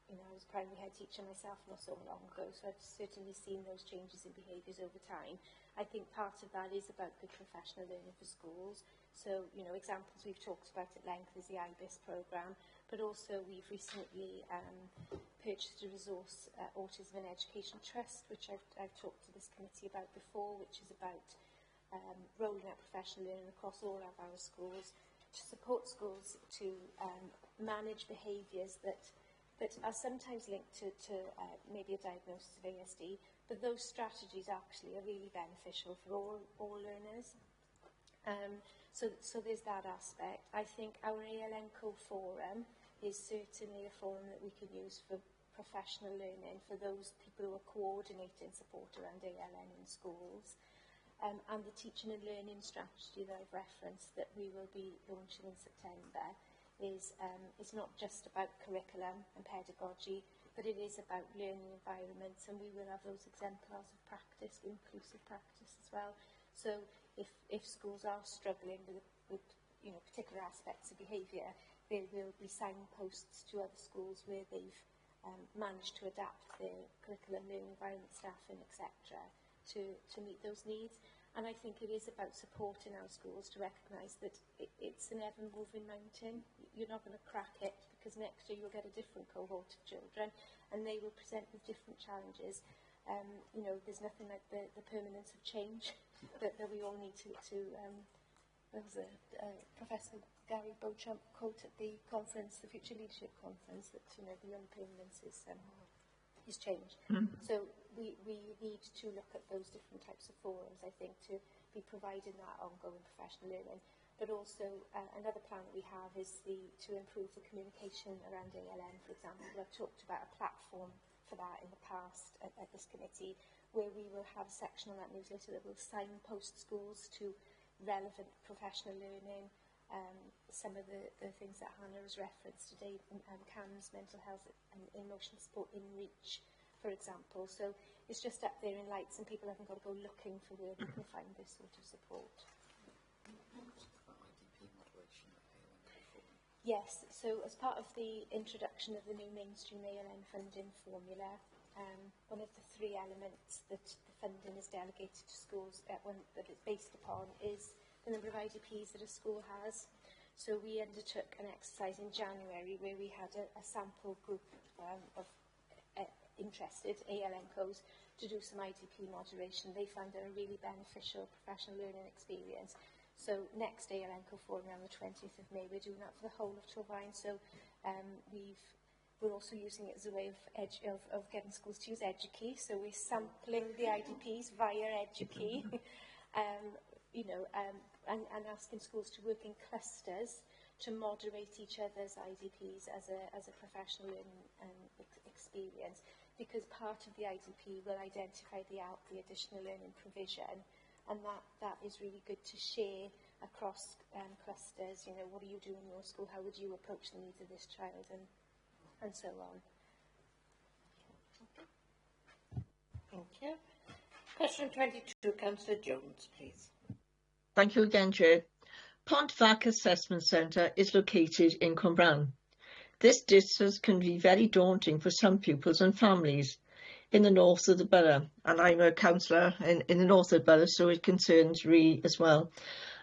you know, I was a primary head teacher myself not so long ago, so I've certainly seen those changes in behaviours over time. I think part of that is about good professional learning for schools. So, you know, examples we've talked about at length is the IBIS programme, but also we've recently purchased a resource, Autism and Education Trust, which I've talked to this committee about before, which is about rolling out professional learning across all of our schools to support schools to manage behaviours that are sometimes linked to maybe a diagnosis of ASD, but those strategies actually are really beneficial for all learners. So there's that aspect. I think our ALNCO forum is certainly a forum that we can use for professional learning for those people who are coordinating support around ALN in schools. And the teaching and learning strategy that I've referenced that we will be launching in September is it's not just about curriculum and pedagogy, but it is about learning environments, and we will have those exemplars of practice, inclusive practice as well. So if schools are struggling with you know, particular aspects of behaviour, there will be signposts to other schools where they've managed to adapt their curriculum, learning environment, staffing, etc. to meet those needs. And I think it is about supporting our schools to recognise that it's an ever-moving mountain. You're not going to crack it, because next year you'll get a different cohort of children and they will present with different challenges. You know, there's nothing like the permanence of change that we all need to there was a Professor Gary Beauchamp quote at the conference, the Future Leadership Conference, that, you know, the only permanence is change. So we need to look at those different types of forums, I think, to be providing that ongoing professional learning. But also, another plan that we have is to improve the communication around ALN, for example. I've talked about a platform for that in the past at this committee, where we will have a section on that newsletter that will signpost schools to relevant professional learning, some of the things that Hannah has referenced today, CAMS, mental health and emotional support in reach, for example. So it's just up there in lights and people haven't got to go looking for where they can find this sort of support. Yes, so as part of the introduction of the new mainstream ALN funding formula, one of the three elements that the funding is delegated to schools that it's based upon is the number of IDPs that a school has. So we undertook an exercise in January where we had a sample group of interested ALNCOs to do some IDP moderation. They found it a really beneficial professional learning experience. So next ALNCO forum on the 20th of May, we're doing that for the whole of Torfaen. So we're also using it as a way of getting schools to use Edukey. So we're sampling the IDPs via Edukey, you know, and asking schools to work in clusters to moderate each other's IDPs as a professional learning experience. Because part of the IDP will identify the additional learning provision, and that is really good to share across clusters. You know, what do you do in your school? How would you approach the needs of this child, and so on. Thank you. Question 22, Councillor Jones, please. Thank you again, Chair. Pontfac Assessment Centre is located in Cwmbran. This distance can be very daunting for some pupils and families in the north of the borough, and I'm a councillor in the north of the borough, so it concerns me as well.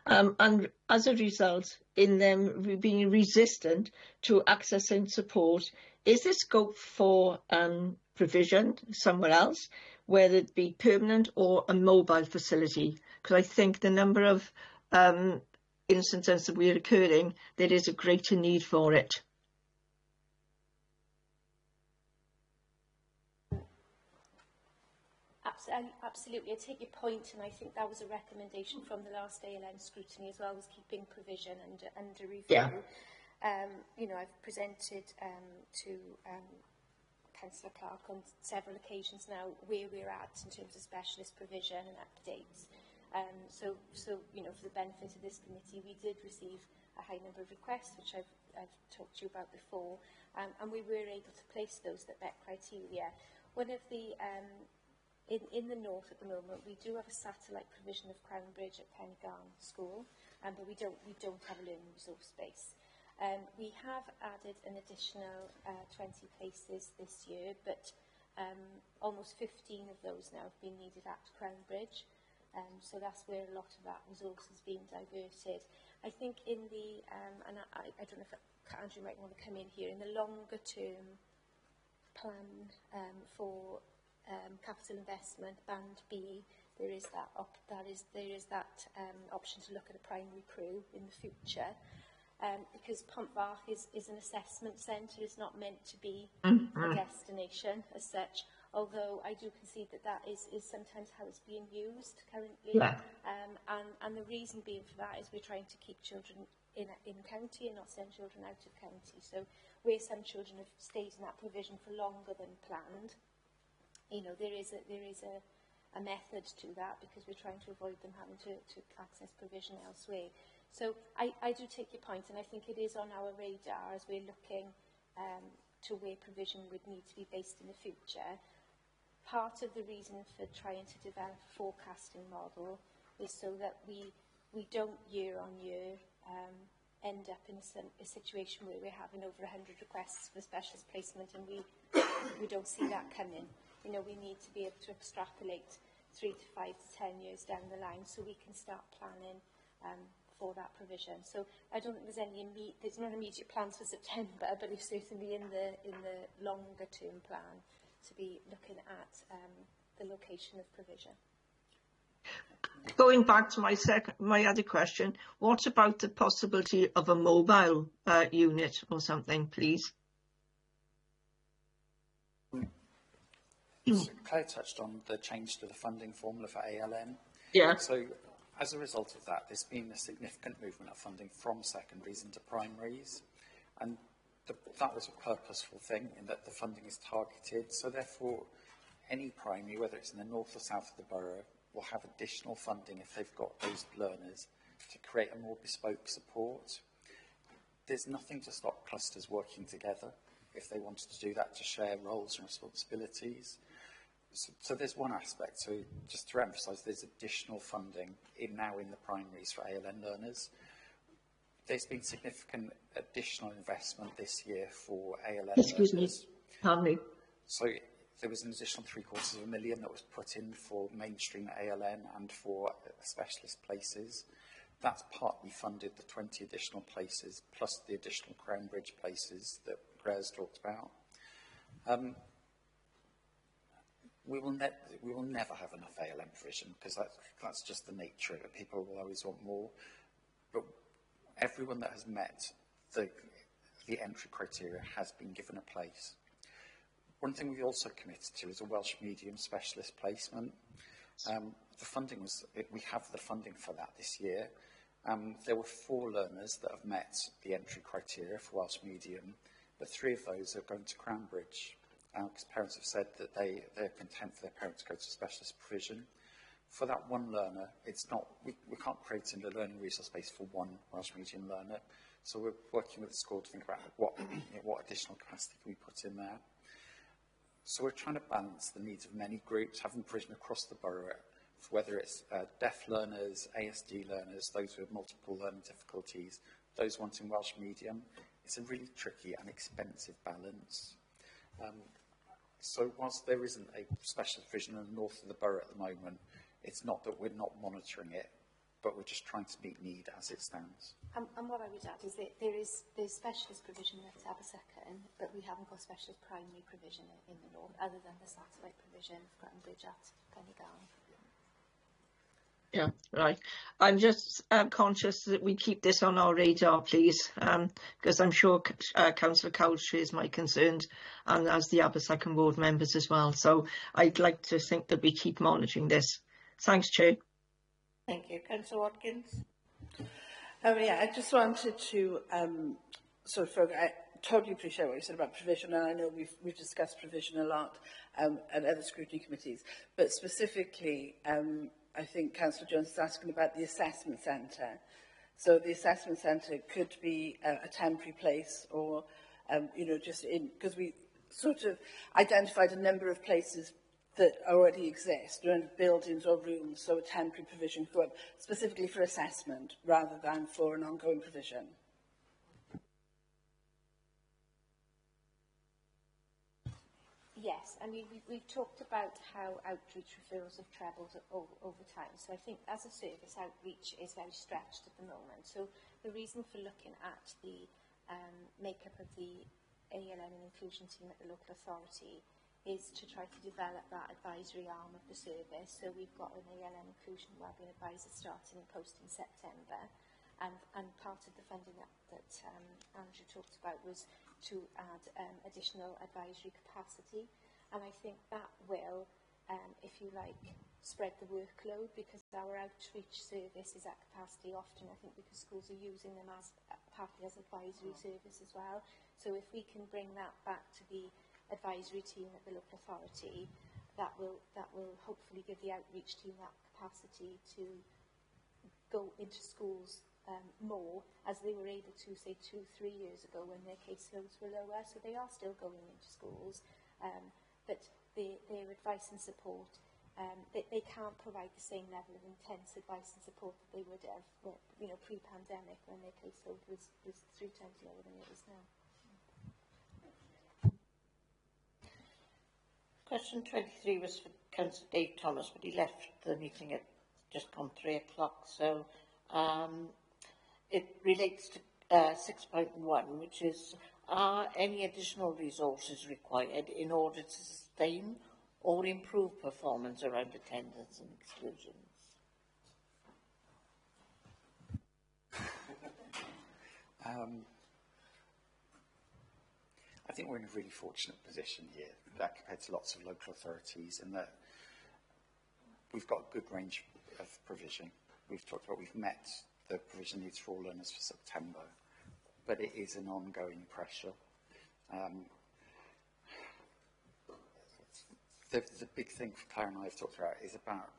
And as a result, in them being resistant to accessing support, is there scope for provision somewhere else, whether it be permanent or a mobile facility? Because I think the number of instances that we're occurring, there is a greater need for it. Absolutely, I take your point, and I think that was a recommendation from the last ALN scrutiny as well, was keeping provision under review. Yeah. You know, I've presented to Councillor Clark on several occasions now where we're at in terms of specialist provision and updates. So you know, for the benefit of this committee, we did receive a high number of requests, which I've talked to you about before, and we were able to place those that met criteria. One of the in the north at the moment, we do have a satellite provision of Crownbridge at Pengarn School, but we don't have a learning resource space. We have added an additional 20 places this year, but almost 15 of those now have been needed at Crownbridge. So that's where a lot of that resource is being diverted. I think in the, and I don't know if Andrew might want to come in here, in the longer term plan for capital investment, band B, there is that option to look at a primary crew in the future, because Pontfac is an assessment centre. It's not meant to be a destination as such. Although I do concede that is sometimes how it's being used currently. Yeah. And the reason being for that is we're trying to keep children in county and not send children out of county. So where some children have stayed in that provision for longer than planned, you know, there is a method to that, because we're trying to avoid them having to access provision elsewhere. So I do take your point, and I think it is on our radar as we're looking to where provision would need to be based in the future. Part of the reason for trying to develop a forecasting model is so that we don't year on year end up in a situation where we're having over 100 requests for specialist placement and we don't see that coming. You know, we need to be able to extrapolate 3 to 5 to 10 years down the line so we can start planning for that provision. So I don't think there's not immediate plans for September, but it's certainly in the longer term plan to be looking at the location of provision. Going back to my other question, what about the possibility of a mobile unit or something, please? So Claire touched on the change to the funding formula for ALN. Yeah. So as a result of that, there's been a significant movement of funding from secondaries into primaries. And that was a purposeful thing in that the funding is targeted. So therefore, any primary, whether it's in the north or south of the borough, will have additional funding if they've got those learners to create a more bespoke support. There's nothing to stop clusters working together if they wanted to do that, to share roles and responsibilities. So there's one aspect. So just to emphasise, there's additional funding now in the primaries for ALN learners. There's been significant additional investment this year for ALN Excuse learners. me, pardon me. So there was an additional £750,000 that was put in for mainstream ALN and for specialist places. That's partly funded the 20 additional places, plus the additional Crown Bridge places that Claire's talked about. We will never have enough ALM provision, because that's just the nature of it. People will always want more. But everyone that has met the entry criteria has been given a place. One thing we also committed to is a Welsh medium specialist placement. The funding we have the funding for that this year. There were 4 learners that have met the entry criteria for Welsh medium, but 3 of those are going to Crown Bridge, because parents have said that they're content for their parents to go to specialist provision. For that one learner, it's not, we can't create a learning resource space for one Welsh medium learner, so we're working with the school to think about what additional capacity can we put in there. So we're trying to balance the needs of many groups, having provision across the borough, whether it's deaf learners, ASD learners, those with multiple learning difficulties, those wanting Welsh medium. It's a really tricky and expensive balance. So whilst there isn't a special provision in the north of the borough at the moment, it's not that we're not monitoring it, but we're just trying to meet need as it stands. And what I would add is that there's specialist provision at Aberystwyth, but we haven't got specialist primary provision in the north, other than the satellite provision for Crown Bridge at Pennygown. Yeah, right. I'm just conscious that we keep this on our radar, please, because I'm sure Councillor Cowles shares my concerns, and as the Aberystwyth Ward members as well. So I'd like to think that we keep monitoring this. Thanks, Chair. Thank you. Councillor Watkins. Yeah, I just wanted to I totally appreciate what you said about provision, and I know we've discussed provision a lot at other scrutiny committees, but specifically, I think Councillor Jones is asking about the assessment centre. So the assessment centre could be a temporary place, or just in, because we sort of identified a number of places that already exist, buildings or rooms, so a temporary provision go up, specifically for assessment rather than for an ongoing provision. Yes, I mean, we've talked about how outreach referrals have trebled over time. So I think as a service, outreach is very stretched at the moment. So the reason for looking at the makeup of the ALN and inclusion team at the local authority is to try to develop that advisory arm of the service. So we've got an ALN inclusion wellbeing advisor starting in post in September. And part of the funding that Andrew talked about was to add additional advisory capacity. And I think that will, if you like, spread the workload, because our outreach service is at capacity often, I think, because schools are using them as partly as advisory service as well. So if we can bring that back to the advisory team at the local authority, that will hopefully give the outreach team that capacity to go into schools more, as they were able to, say, 2-3 years ago when their caseloads were lower. So they are still going into schools, but their advice and support, they can't provide the same level of intense advice and support that they would have, pre-pandemic, when their caseload was 3 times lower than it is now. Question 23 was for Councillor Dave Thomas, but he left the meeting at just gone 3 o'clock. So it relates to 6.1, which is, are any additional resources required in order to sustain or improve performance around attendance and exclusions? I think we're in a really fortunate position here that compared to lots of local authorities, in that we've got a good range of provision. We've talked about we've met the provision needs for all learners for September, but it is an ongoing pressure. The big thing for Claire and I have talked about is about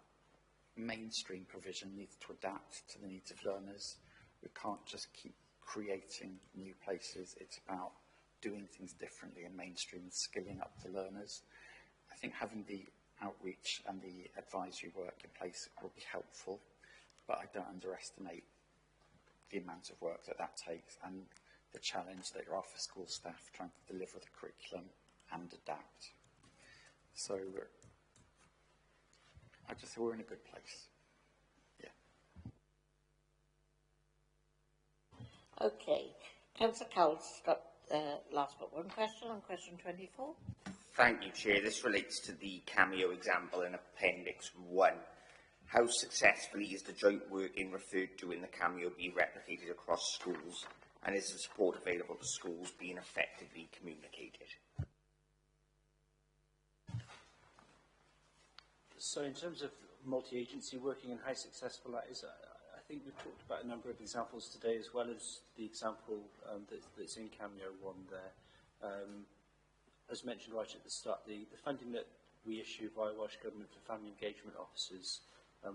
mainstream provision needs to adapt to the needs of learners. We can't just keep creating new places. It's about doing things differently and mainstream skilling up the learners. I think having the outreach and the advisory work in place will be helpful, but I don't underestimate the amount of work that that takes and the challenge that there are for school staff trying to deliver the curriculum and adapt. So I just think we're in a good place. Yeah. Okay. Councillor Cowell's got last but one question on question 24. Thank you, Chair. This relates to the cameo example in Appendix 1. How successfully is the joint working referred to in the cameo being replicated across schools, and is the support available to schools being effectively communicated? So in terms of multi-agency working and how successful that is, I think we've talked about a number of examples today, as well as the example that's in Cameo 1 there. As mentioned right at the start, the funding that we issue via Welsh Government for family engagement officers,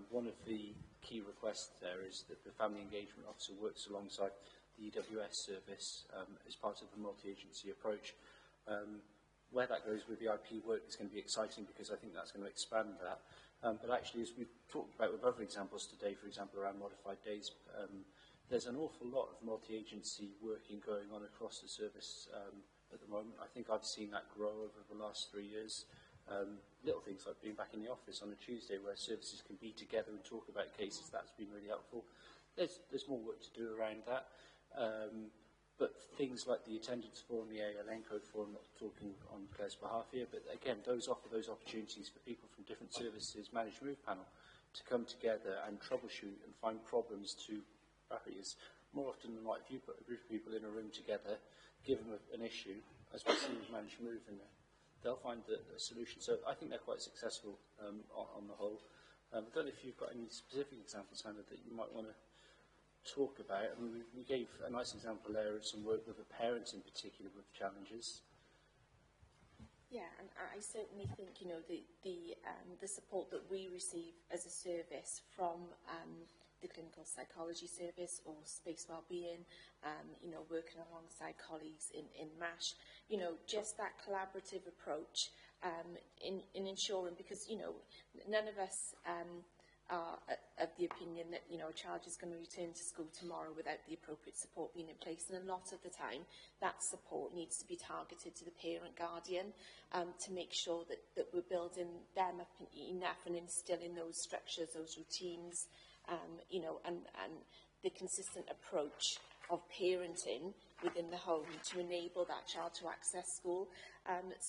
one of the key requests there is that the family engagement officer works alongside the EWS service as part of the multi-agency approach. Where that goes with the IP work is going to be exciting, because I think that's going to expand that. But actually, as we've talked about with other examples today, for example, around modified days, there's an awful lot of multi-agency working going on across the service at the moment. I think I've seen that grow over the last 3 years. Little things like being back in the office on a Tuesday where services can be together and talk about cases, that's been really helpful. There's more work to do around that. But things like the attendance forum, the ALN code forum, not talking on Claire's behalf here, but again, those offer those opportunities for people from different services, managed move panel, to come together and troubleshoot and find problems to barriers. More often than not, if you put a group of people in a room together, give them an issue, as we've seen with managed move in there, they'll find a solution. So I think they're quite successful on the whole. I don't know if you've got any specific examples, Hannah, that you might want to talk about. I mean, we gave a nice example there of some work with the parents in particular with challenges. Yeah, and I certainly think, you know, the support that we receive as a service from the clinical psychology service or space wellbeing, you know, working alongside colleagues in MASH, you know, just that collaborative approach in ensuring, because, you know, none of us are of the opinion that, you know, a child is going to return to school tomorrow without the appropriate support being in place. And a lot of the time, that support needs to be targeted to the parent guardian to make sure that we're building them up enough and instilling those structures, those routines, you know, and the consistent approach of parenting within the home to enable that child to access school.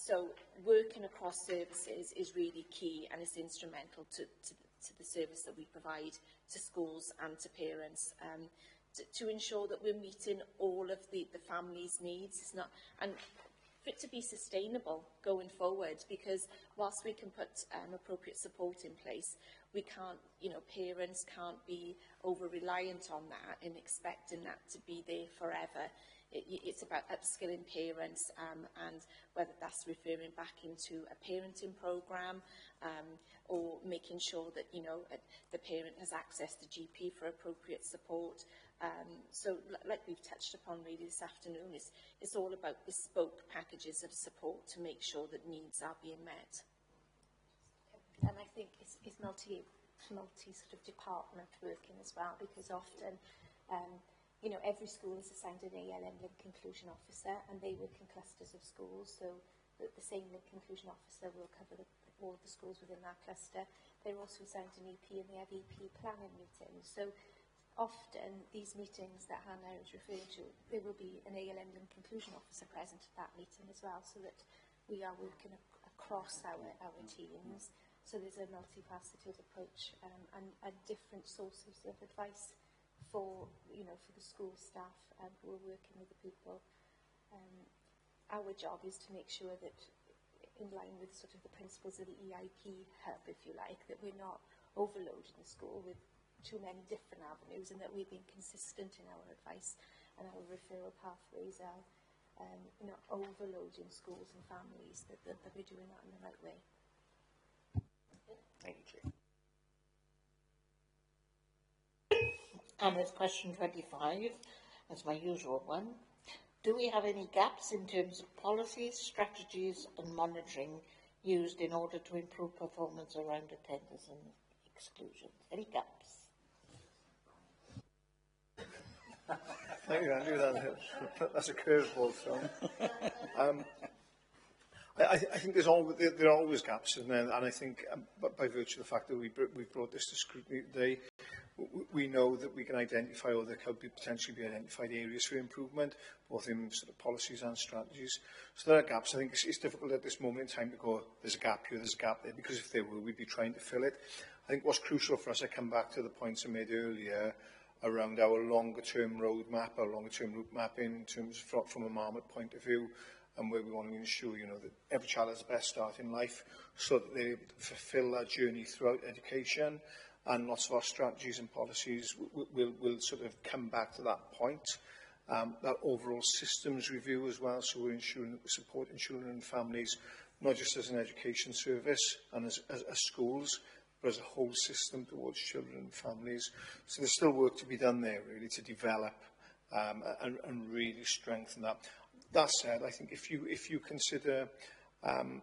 So working across services is really key, and it's instrumental to the service that we provide to schools and to parents, to ensure that we're meeting all of the family's needs. It's not, and for it to be sustainable going forward, because whilst we can put appropriate support in place, we can't, you know, parents can't be over-reliant on that and expecting that to be there forever. It's about upskilling parents, and whether that's referring back into a parenting programme, or making sure that, you know, the parent has access to GP for appropriate support. So like we've touched upon really this afternoon, it's all about bespoke packages of support to make sure that needs are being met. And I think it's multi sort of department working as well, because often you know, every school is assigned an ALM link inclusion officer, and they work in clusters of schools, so the same link inclusion officer will cover all of the schools within that cluster. They're also assigned an EP, and they have EP planning meetings. So often these meetings that Hannah is referring to, there will be an ALM link inclusion officer present at that meeting as well, so that we are working across our teams. So there's a multifaceted approach and different sources of advice for, you know, for the school staff who are working with the people. Our job is to make sure that, in line with sort of the principles of the EIP hub, if you like, that we're not overloading the school with too many different avenues, and that we're being consistent in our advice and our referral pathways are not overloading schools and families, that we're doing that in the right way. Thank you. And with question 25, as my usual one, do we have any gaps in terms of policies, strategies and monitoring used in order to improve performance around attendance and exclusions? Any gaps? Thank you, Andrew. That's a curveball, so. I think there are always gaps, isn't there? And I think by virtue of the fact that we've brought this to scrutiny today, we know that we can identify, or there could potentially be identified areas for improvement, both in sort of policies and strategies. So there are gaps. I think it's difficult at this moment in time to go, there's a gap here, there's a gap there, because if there were, we'd be trying to fill it. I think what's crucial for us, I come back to the points I made earlier, around our longer-term roadmap, our longer-term route mapping, in terms of from a Marmot point of view, and where we want to ensure, you know, that every child has the best start in life, so that they're able to fulfil that journey throughout education. And lots of our strategies and policies will sort of come back to that point. That overall systems review as well, so we're ensuring that we're supporting children and families, not just as an education service and as schools, but as a whole system towards children and families. So there's still work to be done there, really, to develop and really strengthen that. That said, I think if you consider, and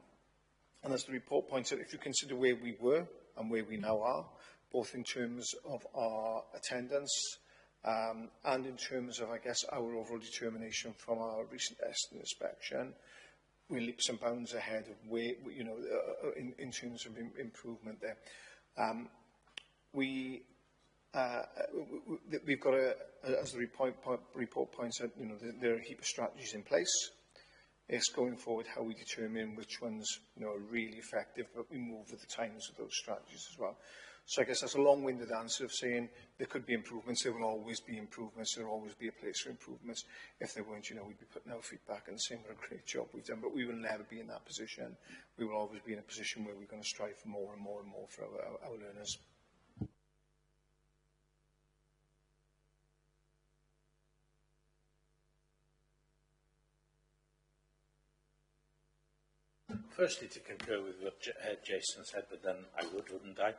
as the report points out, if you consider where we were and where we now are, both in terms of our attendance and in terms of, I guess, our overall determination from our recent Eston inspection, we're leaps and bounds ahead of where, you know, in terms of improvement there. We've got, as the report points out, you know, there are a heap of strategies in place. It's going forward how we determine which ones, you know, are really effective, but we move with the times of those strategies as well. So I guess that's a long-winded answer of saying there could be improvements, there will always be improvements, there will always be a place for improvements. If there weren't, you know, we'd be putting out feedback and saying what a great job we've done, but we will never be in that position. We will always be in a position where we're going to strive for more and more and more for our learners. Firstly, to concur with what Jason said, but then I wouldn't I?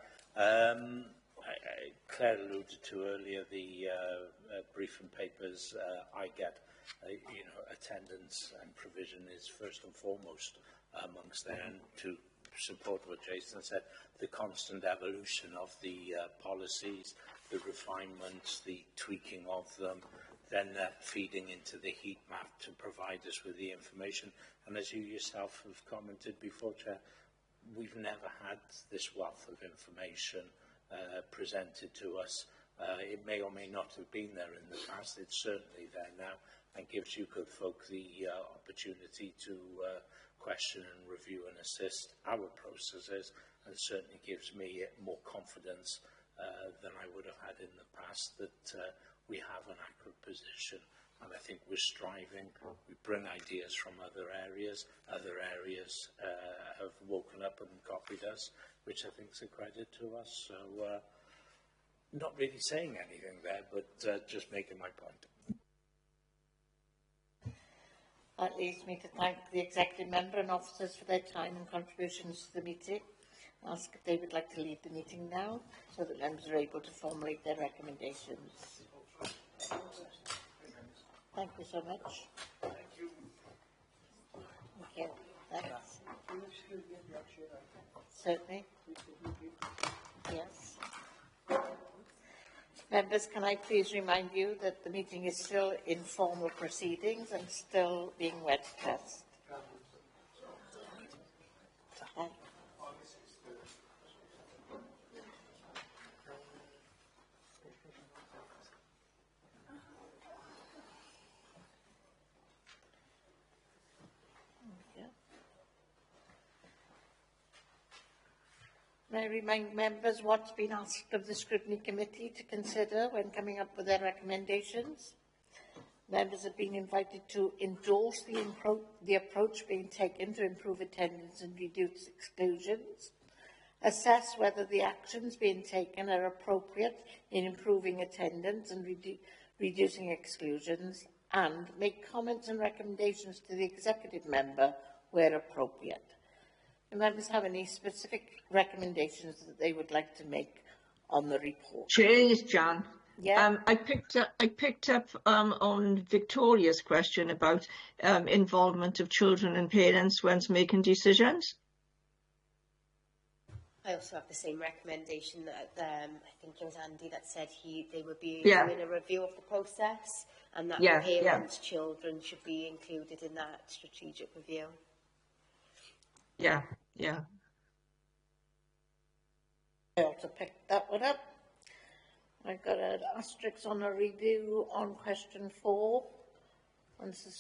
Claire alluded to earlier the briefing papers I get. You know, attendance and provision is first and foremost amongst there, and to support what Jason said, the constant evolution of the policies, the refinements, the tweaking of them, then feeding into the heat map to provide us with the information. And as you yourself have commented before, Chair, we've never had this wealth of information presented to us. It may or may not have been there in the past. It's certainly there now, and gives you good folk the opportunity to question and review and assist our processes, and certainly gives me more confidence than I would have had in the past that we have an accurate position. And I think we're striving. We bring ideas from other areas. Other areas have woken up and copied us, which I think is a credit to us. So, not really saying anything there, but just making my point. That leaves me to thank the executive member and officers for their time and contributions to the meeting. Ask if they would like to leave the meeting now, so that members are able to formulate their recommendations. Thank you so much. Thank you. Thank you. Thanks. Certainly. Yes. Members, can I please remind you that the meeting is still in formal proceedings and still being webcast. Can I remind members what's been asked of the Scrutiny Committee to consider when coming up with their recommendations? Members have been invited to endorse the approach being taken to improve attendance and reduce exclusions, assess whether the actions being taken are appropriate in improving attendance and reducing exclusions, and make comments and recommendations to the executive member where appropriate. Do members have any specific recommendations that they would like to make on the report? Chair, is Jan. Yeah. I picked up on Victoria's question about involvement of children and parents when making decisions. I also have the same recommendation that I think it was Andy that said they would be doing a review of the process, and that parents, children should be included in that strategic review. Yeah. I also picked that one up. I've got an asterisk on a review on question 4. Once the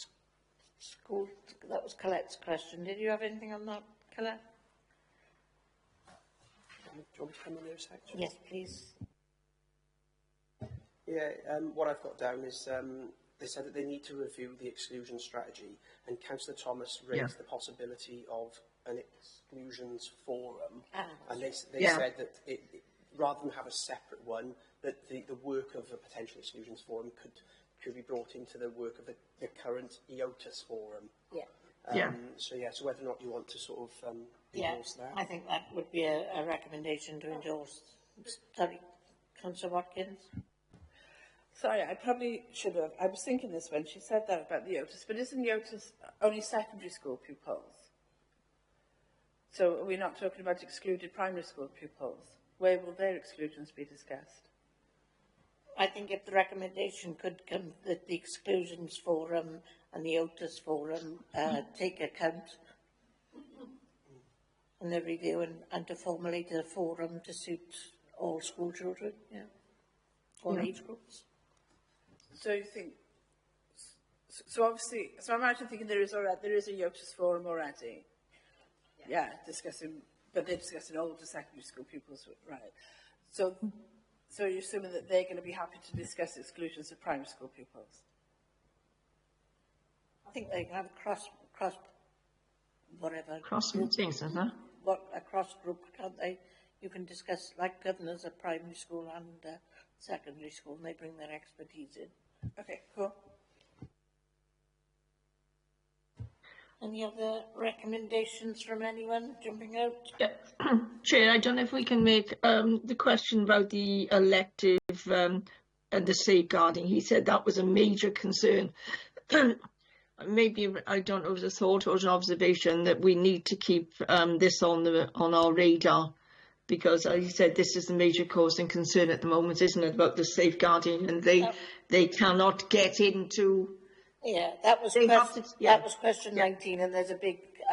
school, that was Colette's question. Did you have anything on that, Colette? Do you want me to come in there a sec? Yes, please. Yeah, what I've got down is they said that they need to review the exclusion strategy, and Councillor Thomas raised the possibility of an exclusions forum, and they said that rather than have a separate one, that the work of a potential exclusions forum could be brought into the work of the current EOTUS forum. So whether or not you want to sort of endorse that. I think that would be a recommendation to endorse. Sorry, Councillor Watkins. Sorry, I probably should have. I was thinking this when she said that about the EOTUS, but isn't EOTUS only secondary school pupils? So are we not talking about excluded primary school pupils? Where will their exclusions be discussed? I think if the recommendation could come that the Exclusions Forum and the EOTUS Forum take account in the review and to formulate a forum to suit all school children, all age groups. So you think, so obviously, so I'm actually thinking there is a EOTUS Forum already. Yeah, discussing, but they're discussing older secondary school pupils, right? So you're assuming that they're going to be happy to discuss exclusions of primary school pupils? I think they can have cross meetings, isn't it? A cross group, can't they? You can discuss like governors at primary school and secondary school, and they bring their expertise in. Okay, cool. Any other recommendations from anyone jumping out? Yeah. Chair, I don't know if we can make the question about the elective and the safeguarding. He said that was a major concern. Maybe, I don't know, it was a thought or an observation that we need to keep this on our radar, because as you said, this is the major cause and concern at the moment, isn't it, about the safeguarding, and they cannot get into. Yeah, that was question 19, and I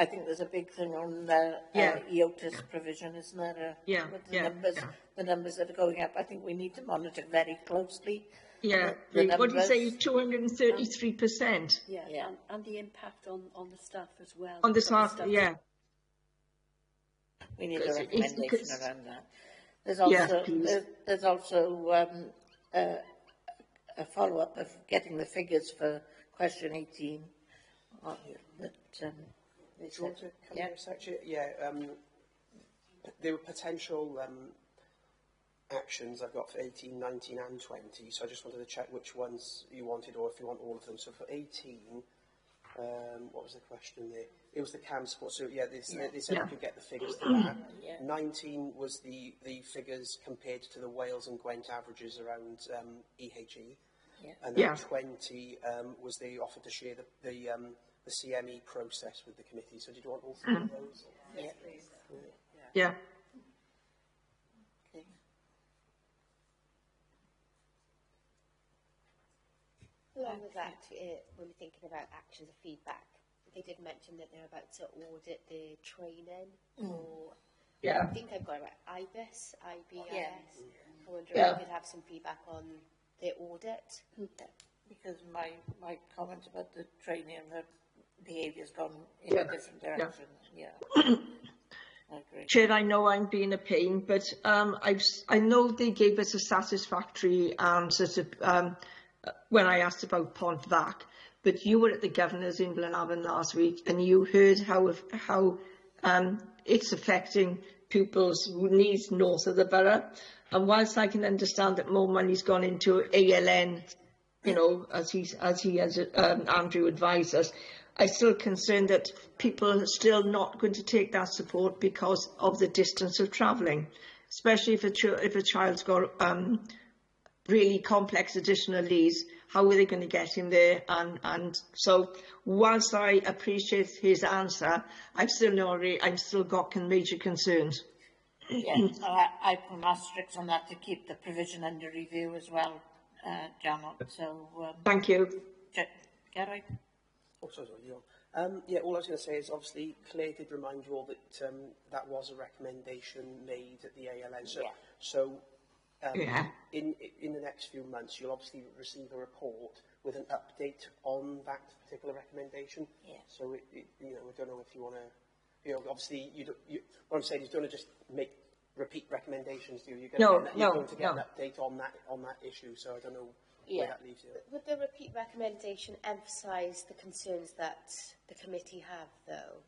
think there's a big thing on the EOTUS provision, isn't there? With the numbers that are going up. I think we need to monitor very closely. Yeah, what do you say, 233%? And the impact on the staff as well. On the staff, We need a recommendation around that. There's also a follow-up of getting the figures for question 18. There were potential actions I've got for 18, 19 and 20, so I just wanted to check which ones you wanted, or if you want all of them. So for 18, what was the question there? It was the CAM support, so they said we could get the figures to that. 19 was the figures compared to the Wales and Gwent averages around EHE. And then 20 was they offered to share the CME process with the committee. So did you want all three of those? Yes, please. Yeah. Okay. Along with that, when we're thinking about actions of feedback, they did mention that they're about to audit the training for. I think I've got it right. IBIS. I wonder if we could have some feedback on the audit. Because my comment about the training and the behaviour's gone in a different direction. I agree. Chair, I know I'm being a pain, but I know they gave us a satisfactory answer to when I asked about Pontvac, but you were at the Governor's in Glenavon last week and you heard how it's affecting pupils' needs north of the borough. And whilst I can understand that more money's gone into ALN, you know, as Andrew advised us, I'm still concerned that people are still not going to take that support because of the distance of travelling, especially if a child's got really complex additional needs. How are they going to get him there? And so, whilst I appreciate his answer, I've still got major concerns. Yeah, I put an asterisk on that to keep the provision under review as well, Janet. So thank you. Gary? Oh, sorry, yeah, all I was going to say is obviously Claire did remind you all that that was a recommendation made at the ALN. So, in the next few months, you'll obviously receive a report with an update on that particular recommendation. Yeah. So, you know, I don't know if you want to, you know, obviously, what I'm saying is, you don't want to just repeat recommendations, do you? You're going to get an update on that issue. So I don't know where that leaves you. Would the repeat recommendation emphasise the concerns that the committee have, though,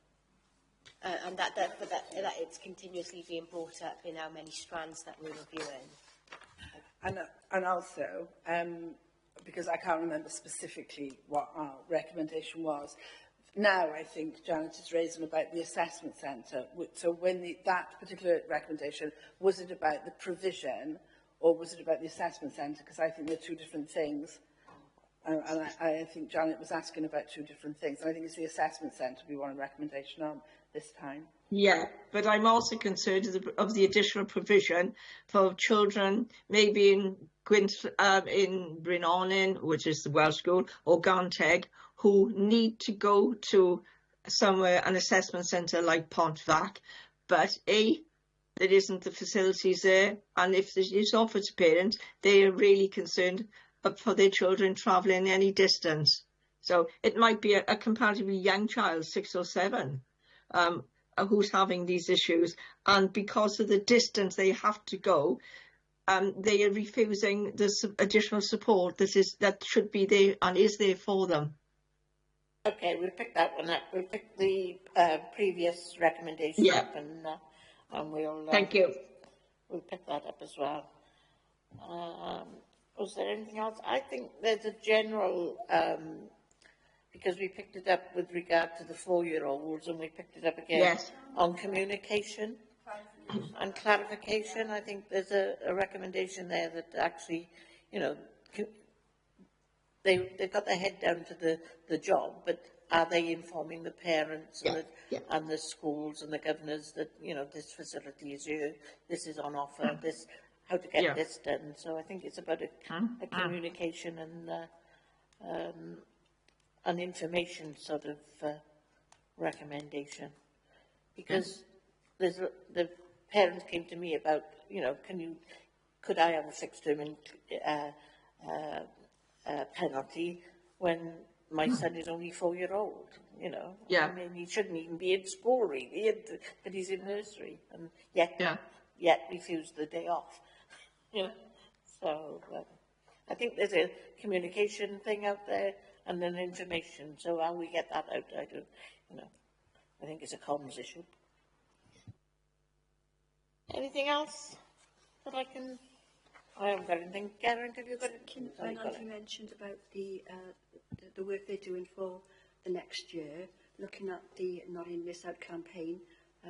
and that it's continuously being brought up in how many strands that we're reviewing? And also, because I can't remember specifically what our recommendation was, now I think Janet is raising about the assessment centre. So when that particular recommendation, was it about the provision or was it about the assessment centre? Because I think they're two different things. And I think Janet was asking about two different things. And I think it's the assessment centre we want a recommendation on this time. Yeah, but I'm also concerned of the additional provision for children, maybe in Brynhonen, which is the Welsh school, or Ganteg, who need to go to somewhere, an assessment centre like Pontvac, but there isn't the facilities there, and if it is offered to parents, they are really concerned for their children travelling any distance. So it might be a comparatively young child, 6 or 7, who's having these issues, and because of the distance they have to go, they are refusing this additional support that should be there and is there for them. Okay, we'll pick that one up. We'll pick the previous recommendation up, and we'll. Thank you. We'll pick that up as well. Was there anything else? I think there's a general, because we picked it up with regard to the 4-year-olds, and we picked it up again on communication and clarification. I think there's a recommendation there that actually, you know, they've got their head down to the job, but are they informing the parents and the schools and the governors that, you know, this facility is here, this is on offer, this, how to get this done. So I think it's about a communication and an information sort of recommendation. Because the parents came to me about, you know, could I have a fixed term penalty when my son is only 4-year-old, you know? I mean, he shouldn't even be in school, really, but he's in nursery, and yet refused the day off. Yeah. So I think there's a communication thing out there and an information. So how we get that out, I don't, you know, I think it's a comms issue. Anything else that I haven't got anything. Karen, have you got it? Andrew mentioned about the work they're doing for the next year, looking at the Not In Miss Out campaign,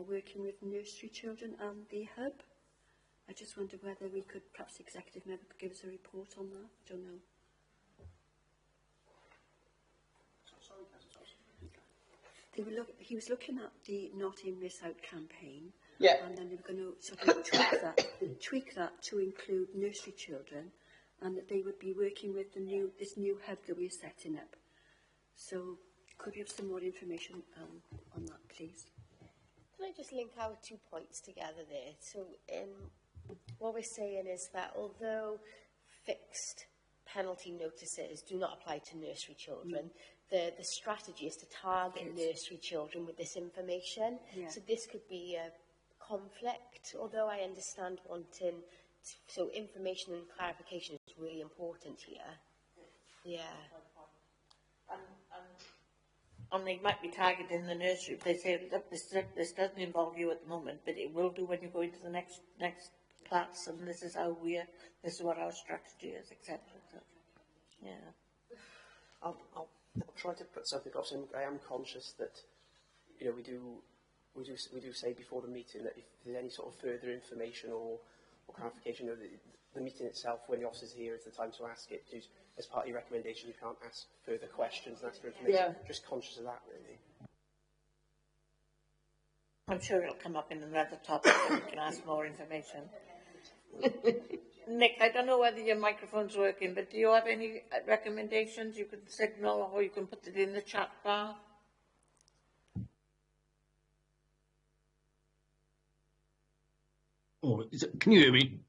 working with nursery children and the hub. I just wonder whether we could, perhaps the executive member could give us a report on that. I don't know. He was looking at the Not In Miss Out campaign, and then they were going to sort of tweak that to include nursery children, and that they would be working with this new hub that we're setting up. So, could you have some more information on that, please? Can I just link our 2 points together there? So, what we're saying is that although fixed penalty notices do not apply to nursery children, the strategy is to target nursery children with this information. So this could be conflict, although I understand wanting to, so information and clarification is really important here. Yeah. And they might be targeting the nursery if they say, look, this doesn't involve you at the moment, but it will do when you go into the next class, and this is this is what our strategy is, etc. Yeah. I'll try to put something across. And I am conscious that, you know, we do say before the meeting that if there's any sort of further information or clarification, you know, the meeting itself, when the officer's here, is the time to ask it. Because as part of your recommendation, you can't ask further questions and ask for information. Yeah. Just conscious of that, really. I'm sure it'll come up in another topic and we can ask more information. Nick, I don't know whether your microphone's working, but do you have any recommendations you can signal, or you can put it in the chat bar? Oh, can you hear me?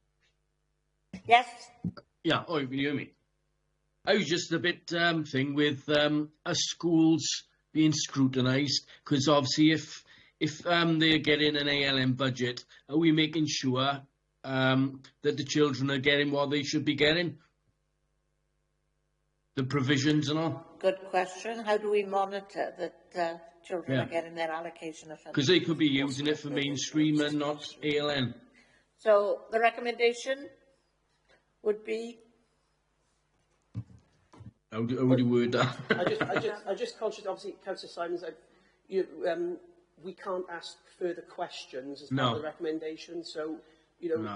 Yes. Yeah, oh, you can hear me. I was just a bit thing with schools being scrutinised, because obviously if they're getting an ALM budget, are we making sure that the children are getting what they should be getting? The provisions and all? Good question. How do we monitor that children are getting their allocation of funds? Because they could be using it for mainstream and not ALM. So the recommendation would be? How would you word that? I'm just conscious, obviously, Councillor Simons, we can't ask further questions as part of the recommendation. So, you know,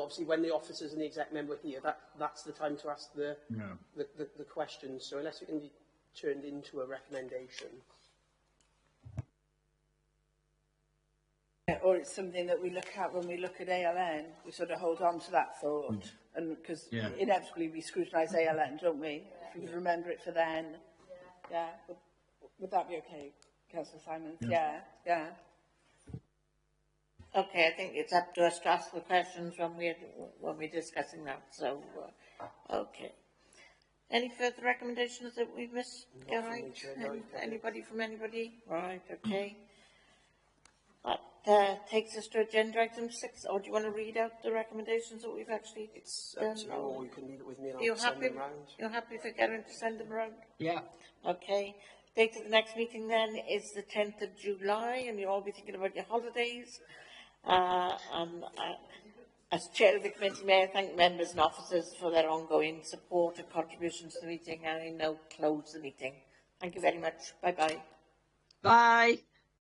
obviously, when the officers and the exec member are here, that's the time to ask the questions. So, unless it can be turned into a recommendation. Or it's something that we look at when we look at ALN, we sort of hold on to that thought, and because inevitably we scrutinise ALN, don't we? If we could remember it for then. Yeah. Would that be okay, Councillor Simons? Yeah. Okay, I think it's up to us to ask the questions when we're discussing that. So, okay. Any further recommendations that we've missed? Yeah, right. Anybody from anybody? Right. Okay. That takes us to agenda item 6. Or do you want to read out the recommendations that we've actually done? Or you can leave it with me and I'll I'll send them round. You're happy for Karen to send them round? Yeah. Okay. Date of the next meeting then is the 10th of July, and you'll all be thinking about your holidays. As chair of the committee, may I thank members and officers for their ongoing support and contributions to the meeting, and I now close the meeting. Thank you very much. Bye-bye. Bye.